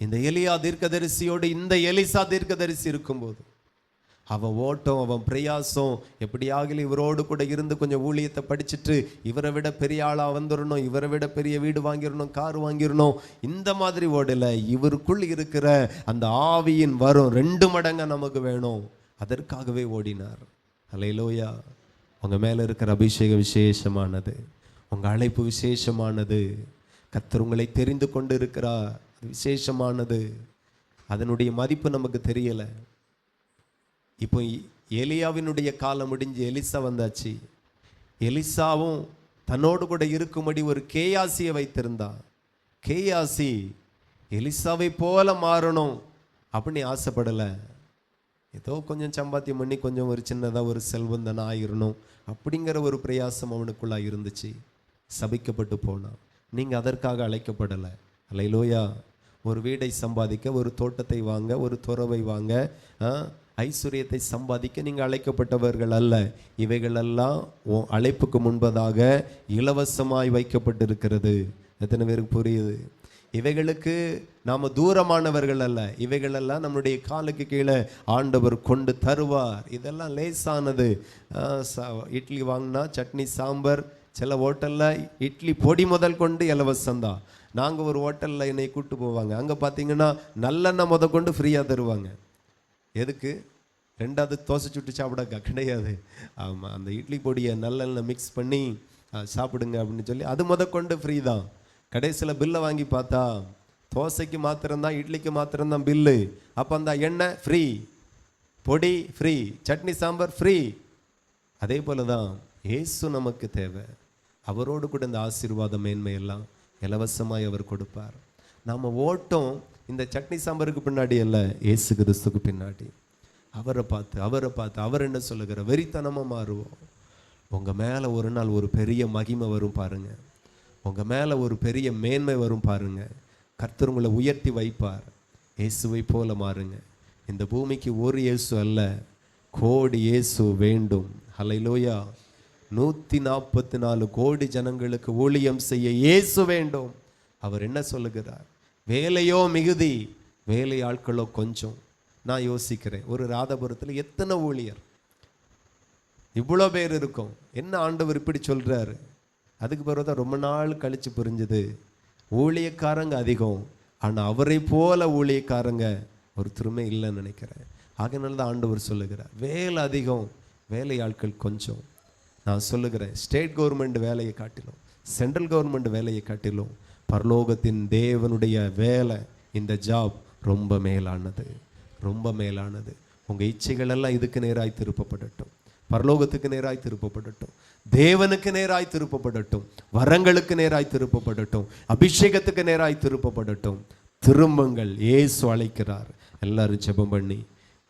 இந்த எலியா தீர்க்கதரிசியோடு இந்த எலிசா தீர்க்கதரிசி இருக்கும்போது அவன் ஓட்டம், அவன் பிரயாசம், எப்படியாகிலும் இவரோடு கூட இருந்து கொஞ்சம் ஊழியத்தை படிச்சுட்டு இவரை விட பெரிய ஆளா வந்துடணும், இவரை விட பெரிய வீடு வாங்கிடணும், கார் வாங்கிடணும், இந்த மாதிரி ஓடல. இவருக்குள் இருக்கிற அந்த ஆவியின் வரும் 2 மடங்கு நமக்கு வேணும், அதற்காகவே ஓடினார். அல்லேலூயா. உங்க மேல இருக்கிற அபிஷேகம் விசேஷமானது, உங்க அழைப்பு விசேஷமானது, கர்த்தர் உங்களை தெரிந்து கொண்டு இருக்கிறார், விசேஷமானது. அதனுடைய மதிப்பு நமக்கு தெரியல. இப்போ எலியாவினுடைய காலம் முடிஞ்சு எலிசா வந்தாச்சு. எலிசாவும் தன்னோடு கூட இருக்கும்படி ஒரு கேயாசியை வைத்திருந்தான். கேயாசி எலிசாவை போல மாறணும் அப்படின்னு ஆசைப்படலை. ஏதோ கொஞ்சம் சம்பாத்தியம் பண்ணி கொஞ்சம் ஒரு சின்னதாக ஒரு செல்வந்தனா ஆயிரணும் அப்படிங்கிற ஒரு பிரயாசம் அவனுக்குள்ளா இருந்துச்சு. சபிக்கப்பட்டு போனான். நீங்கள் அதற்காக அழைக்கப்படலை. அல்லேலூயா. ஒரு வீடை சம்பாதிக்க, ஒரு தோட்டத்தை வாங்க, ஒரு துறவை வாங்க, ஐஸ்வர்யத்தை சம்பாதிக்க நீங்கள் அழைக்கப்பட்டவர்கள் அல்ல. இவைகளெல்லாம் அழைப்புக்கு முன்பதாக இலவசமாய் வைக்கப்பட்டிருக்கிறது. எத்தனை பேருக்கு புரியுது? இவைகளுக்கு நாம் தூரமானவர்கள் அல்ல. இவைகளெல்லாம் நம்முடைய காலுக்கு கீழே ஆண்டவர் கொண்டு தருவார். இதெல்லாம் லேசானது. இட்லி வாங்கினா சட்னி சாம்பார், சில ஹோட்டலில் இட்லி பொடி முதல் கொண்டு இலவசம்தான். நாங்கள் ஒரு ஹோட்டலில் என்னை கூப்பிட்டு போவாங்க. அங்கே பார்த்தீங்கன்னா நல்லெண்ணெய் முத கொண்டு ஃப்ரீயாக தருவாங்க. எதுக்கு? ரெண்டாவது தோசை சுட்டு சாப்பிடாக்கா? கிடையாது. ஆமாம், அந்த இட்லி பொடியை நல்லெண்ணெய் மிக்ஸ் பண்ணி சாப்பிடுங்க அப்படின்னு சொல்லி அது முத கொண்டு ஃப்ரீ தான். கடைசியில் பில்லை வாங்கி பார்த்தா தோசைக்கு மாத்திரம்தான், இட்லிக்கு மாத்திரம்தான் பில்லு. அப்போ அந்த எண்ணெய் ஃப்ரீ, பொடி ஃப்ரீ, சட்னி சாம்பார் ஃப்ரீ. அதே போல தான் இயேசு நமக்கு தேவை. அவரோடு கூட இந்த ஆசீர்வாத மேன்மையெல்லாம் இலவசமாய் அவர் கொடுப்பார். நாம் ஓட்டம் இந்த சட்னி சாம்பாருக்கு பின்னாடி அல்ல, இயேசு கிறிஸ்துக்கு பின்னாடி. அவரை பார்த்து அவர் என்ன சொல்லுகிற வெறித்தனமாக மாறுவோம். உங்கள் மேலே ஒரு நாள் ஒரு பெரிய மகிமை வரும் பாருங்க. உங்கள் மேலே ஒரு பெரிய மேன்மை வரும் பாருங்க. கர்த்தர் உங்களை உயர்த்தி வைப்பார். இயேசுவை போல மாறுங்க. இந்த பூமிக்கு ஒரு இயேசு அல்ல, கோடி இயேசு வேண்டும். ஹல்லேலூயா. 144 கோடி ஜனங்களுக்கு ஊழியம் செய்ய இயேசு வேண்டும். அவர் என்ன சொல்லுகிறார்? வேலையோ மிகுதி, வேலை ஆட்களோ கொஞ்சம். நான் யோசிக்கிறேன், ஒரு ராதாபுரத்தில் எத்தனை ஊழியர், இவ்வளோ பேர் இருக்கும். என்ன ஆண்டவர் இப்படி சொல்கிறாரு? அதுக்கு பிறகு தான் ரொம்ப நாள் கழித்து புரிஞ்சுது, ஊழியக்காரங்க அதிகம், ஆனால் அவரை போல ஊழியக்காரங்க ஒருத்தருமே இல்லைன்னு நினைக்கிறேன். ஆகையினால தான் ஆண்டவர் சொல்லுகிறார், வேலை அதிகம், வேலை ஆட்கள் கொஞ்சம். நான் சொல்லுகிறேன், ஸ்டேட் கவர்மெண்ட் வேலையை காட்டிலும், சென்ட்ரல் கவர்மெண்ட் வேலையை காட்டிலும் பரலோகத்தின் தேவனுடைய வேலை, இந்த ஜாப் ரொம்ப மேலானது, ரொம்ப மேலானது. உங்கள் இச்சைகள் எல்லாம் இதுக்கு நேராய் திருப்பப்படட்டும், பரலோகத்துக்கு நேராய் திருப்பப்படட்டும், தேவனுக்கு நேராய் திருப்பப்படட்டும், வரங்களுக்கு நேராய் திருப்பப்படட்டும், அபிஷேகத்துக்கு நேராய் திருப்பப்படட்டும். திரும்புங்கள், இயேசு அழைக்கிறார். எல்லாரும் ஜெபம் பண்ணி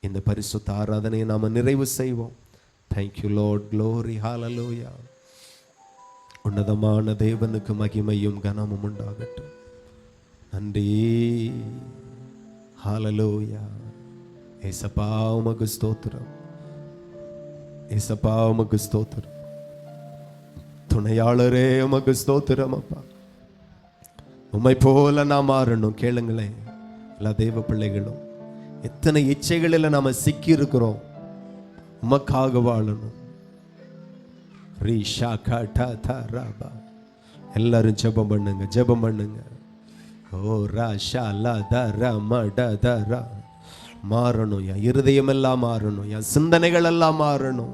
இந்த பரிசுத்த ஆராதனையை நாம் நிறைவு செய்வோம். தேங்க்யூ லார்ட், க்ளோரி, ஹல்லேலூயா. உன்னதமான தேவனுக்கு மகிமையும் கனமும் உண்டாகட்டும். நன்றி, ஹல்லேலூயா. ஏசப்பா உமக்கு ஸ்தோத்திரம், ஏசப்பா உமக்கு ஸ்தோத்திரம். துணையாளரே உமக்கு ஸ்தோத்திரம். அப்பா, உம்மை போல நாம் மாறணும். கேளுங்களேன், எல்லா தேவ பிள்ளைகளும் எத்தனை இச்சைகளில் நாம சிக்கி இருக்கிறோம். உமக்காக வாழணும். எல்லாரும் ஜெபம் பண்ணுங்க, ஜெபம் பண்ணுங்க. ஓ ராஷா லா தரா மட தரா. மாறணும், என் இருதயம் எல்லாம் மாறணும், என் சிந்தனைகள் எல்லாம் மாறணும்,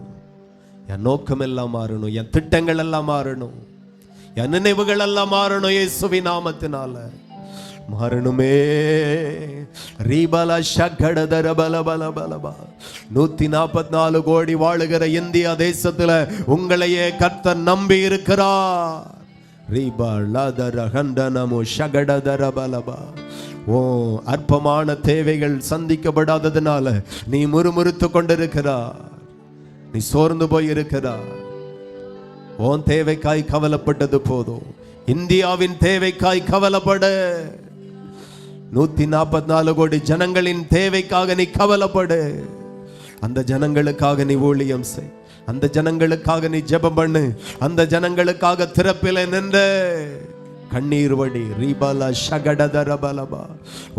என் நோக்கம் எல்லாம் மாறணும், என் திட்டங்கள் எல்லாம் மாறணும், என் நினைவுகள் எல்லாம் மாறணும். இயேசுவின் நாமத்தினால மாறணுமே. ரீபல ஷகடதர பல பல பலபா. 144 கோடி வாழுகிற இந்தியா தேசத்துல உங்களையே கர்த்தர் நம்பி இருக்கிறார். ரீபலதர ஹண்டனமு ஷகடதர பலபா. ஓ, அற்பமான தேவைகள் சந்திக்கப்படாததுனால நீ முறுமுறுத்து கொண்டிருக்கிறார், நீ சோர்ந்து போய் இருக்கிறார். உன் தேவைக்காய் கவலைப்பட்டது போதும். இந்தியாவின் தேவைக்காய் கவலைப்படு. 144 கோடி ஜனங்களின் தேவைக்காக நீ கவலைப்படு. அந்த ஜனங்களுக்காக நீ ஊழியம் செய், அந்த ஜனங்களுக்காக நீ ஜெபம் பண்ணு, அந்த ஜனங்களுக்காக திறப்பில நின்று கண்ணீர் வடி. ரீபாலா ஷகடதர பலபா.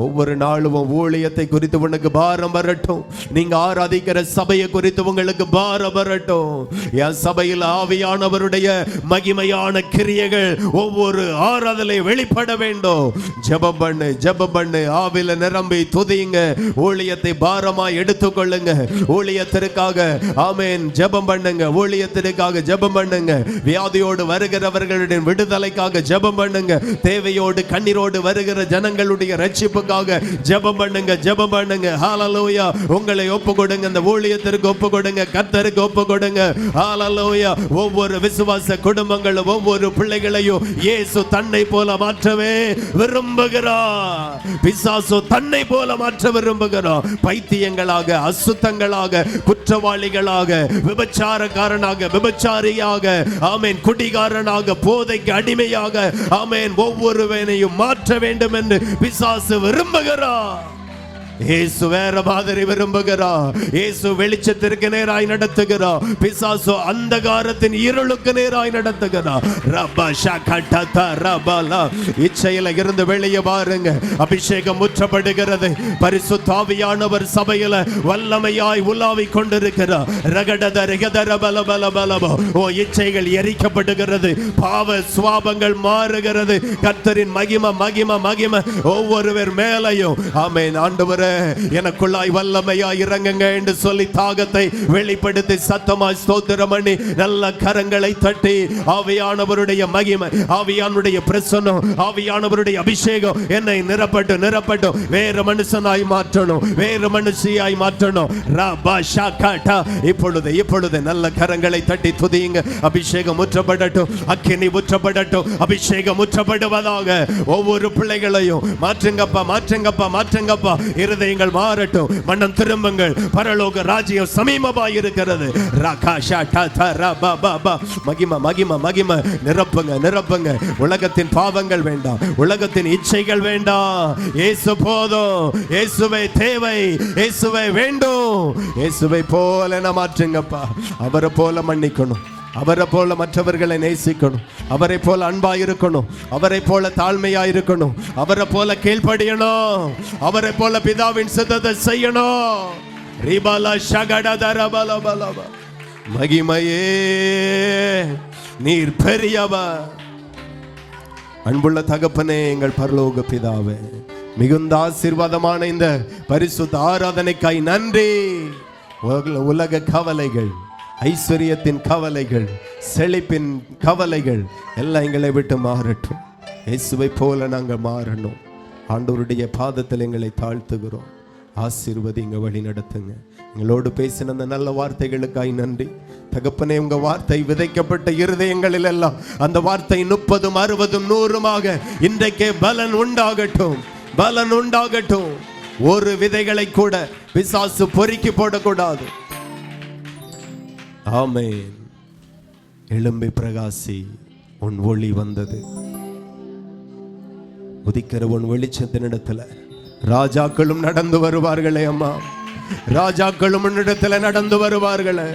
ஒவ்வொரு நாளும் ஊழியத்தை குறித்து உனக்கு பாரம் வரட்டும். நீங்க ஆராதிக்கிற சபையை குறித்து உங்களுக்கு பாரம் வரட்டும். என் சபையில் ஆவியானவருடைய மகிமையான கிரியைகள் ஒவ்வொரு ஆராதனை வெளிப்பட வேண்டும். ஜெபம் பண்ணு, ஜெபம் பண்ணு. ஆவில நிரம்பி துதியுங்க. ஊழியத்தை பாரமாய் எடுத்துக்கொள்ளுங்க. ஊழியத்திற்காக ஆமென் ஜெபம் பண்ணுங்க. ஊழியத்திற்காக ஜெபம் பண்ணுங்க. வியாதியோடு வருகிறவர்களுடைய விடுதலைக்காக ஜெபம் பண்ணுங்க. பண்ணுங்க. தேவையோடு கண்ணீரோடு வருகிற ஜனங்களுடைய ரட்சிப்புக்காக ஜெபம் பண்ணுங்க, ஜெபம் பண்ணுங்க. ஹalleluya. உங்களை ஒப்பு கொடுங்க, இந்த ஊழியத்திற்கு ஒப்பு கொடுங்க, கர்த்தருக்கு ஒப்பு கொடுங்க. ஹalleluya. ஒவ்வொரு விசுவாச குடும்பங்களும் ஒவ்வொரு பிள்ளைகளையும் இயேசு தன்னை போல மாற்றவே விரும்புகிறார். பிசாசு தன்னை போல மாற்ற விரும்புகிறார். பைத்தியங்களாக, அசுத்தங்களாக, குற்றவாளிகளாக, விபச்சாரக்காரனாக, விபச்சாரியாக, ஆமென், குடிகாரனாக, போதைக்கு அடிமையாக, ஆமென், ஒவ்வொருவனையும் மாற்ற வேண்டும் என்று பிசாசு விரும்புகிறார். இயேசு வேற மாதிரி விரும்புகிறார். இயேசு வெளிச்சத்திற்கு நேராய் நடத்துகிறார். பிசாசு அந்தகாரத்தின் இருளுக்கு நேராய் நடத்துகிறார். ரபா ஷகடத ரபலா. இச்சையில இருந்து வெளியே வாருங்க. அபிஷேகம் ஊற்றப்படுகிறது. பரிசுத்த ஆவியானவர் சபையில வல்லமையாய் உலாவிக் கொண்டிருக்கிறார். ரகடத ரகதர பல பல பலபோ. ஓ, இச்சைகள் எரிக்கப்படுகிறது. பாவ சுவாபங்கள் மாறுகிறது. கர்த்தரின் மகிமை மகிமை மகிமை ஒவ்வொருவர் மேலையும், ஆமென், ஆண்டவரே எனக்குள்ளாய் வல்லமையாய் இறங்குங்க என்று சொல்லி தாகத்தை வெளிப்படுத்தி சத்தமாய் ஸ்தோத்திரம் பண்ணி நல்ல கரங்களை தட்டி ஆவியானவருடைய மகிமை, ஆவியானுடைய பிரசன்னம், ஆவியானவருடைய அபிஷேகம் என்னை நிரப்பட்டும் நிரப்பட்டும். வேறு மனுஷனாய் மாற்றணும், வேறு மனுஷியாய் மாற்றணும். ரபா ஷகடா. இப்பொழுது இப்பொழுது நல்ல கரங்களை தட்டி துதியுங்க. அபிஷேகம் ஊற்றப்படட்டும், அக்கினி ஊற்றப்படட்டும், அபிஷேகம் ஊற்றப்படுவதாக. ஒவ்வொரு பிள்ளைகளையும் மாற்றுங்கப்பா, மாற்றுங்கப்பா, மாற்றுங்கப்பா. இருதயங்கள் மாறட்டும், மனம் திரும்புங்கள். பரலோக ராஜ்யம் சமீபமாய் இருக்கிறது. மகிமை மகிமை மகிமை. நிரப்புங்க நிரப்புங்க. உலகத்தின் பாவங்கள் வேண்டாம், உலகத்தின் இச்சைகள் வேண்டாம். இயேசு போதும். இயேசுவை தேவை, இயேசுவை வேண்டும். இயேசுவை போல நான் மாற்றுங்கப்பா. அவரை போல மன்னிக்கணும், அவரை போல மற்றவர்களை நேசிக்கணும், அவரை போல அன்பாய் இருக்கணும், அவரை போல தாழ்மையாய் இருக்கணும், அவரை போல கீழ்ப்படியணும், அவரை போல பிதாவின் சித்தத்தை செய்யணும். ரிபல ஷகடதரபலபலப. மகிமையே நீர் பெரியவர். அன்புள்ள தகப்பனே, எங்கள் பரலோக பிதாவே, மிகுந்த ஆசீர்வாதமான இந்த பரிசுத்த ஆராதனைக்காய் நன்றி. உலக கவலைகள், ஐஸ்வர்யத்தின் கவலைகள், செழிப்பின் கவலைகள் எல்லாம் எங்களை விட்டு மாறட்டும். இயேசுவை போல நாங்கள் மாறணும். ஆண்டவருடைய பாதத்தில் எங்களை தாழ்த்துகிறோம். ஆசீர்வதிங்க, வழி நடத்துங்க. எங்களோடு பேசின அந்த நல்ல வார்த்தைகளுக்காய் நன்றி தகப்பனே. உங்க வார்த்தை விதைக்கப்பட்ட இருதயங்களில் எல்லாம் அந்த வார்த்தை 30, 60, 100 இன்றைக்கே பலன் உண்டாகட்டும், பலன் உண்டாகட்டும். ஒரு விதைகளை கூட பிசாசு பொறுக்கி போடக்கூடாது. ஆமென். எழும்பி பிரகாசி, உன் ஒளி வந்தது. உதிக்கிற உன் வெளிச்சத்தினிடத்துல ராஜாக்களும் நடந்து வருவார்களே அம்மா, ராஜாக்களும் உன்னிடத்துல நடந்து வருவார்களே.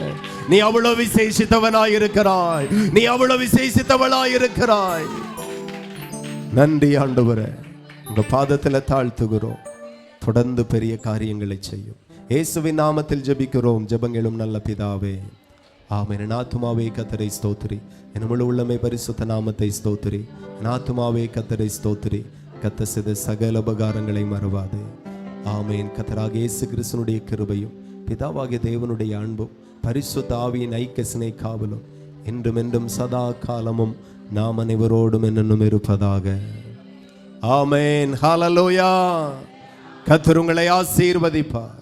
நீ அவ்வளவு விசேஷித்தவனாயிருக்கிறாய், நீ அவ்வளவு விசேஷித்தவளாயிருக்கிறாய். நன்றி ஆண்டவரே, உங்க பாதத்துல தாழ்த்துகிறோம். தொடர்ந்து பெரிய காரியங்களை செய்யும். இயேசுவின் நாமத்தில் ஜெபிக்கிறோம், ஜெபங்களும் நல்ல பிதாவே, ஆமென். என் ஆத்துமாவே கர்த்தரை ஸ்தோத்திரி, என் முழு உள்ளமே பரிசுத்த நாமத்தை ஸ்தோத்திரி. என் ஆத்துமாவே கர்த்தரை ஸ்தோத்திரி, கர்த்தர் செய்த சகல உபகாரங்களை மறவாதே. ஆமென். கர்த்தராகிய இயேசு கிறிஸ்துவினுடைய கிருபையும் பிதாவாகிய தேவனுடைய அன்பும் பரிசுத்த ஆவியின் ஐக்கிய சிநேகமும் என்றும் என்றும் சதா காலமும் நாம் அனைவரோடும் என்னும் இருப்பதாக. ஆமென். ஹல்லேலூயா. கர்த்தர் உங்களை ஆசீர்வதிப்பார்.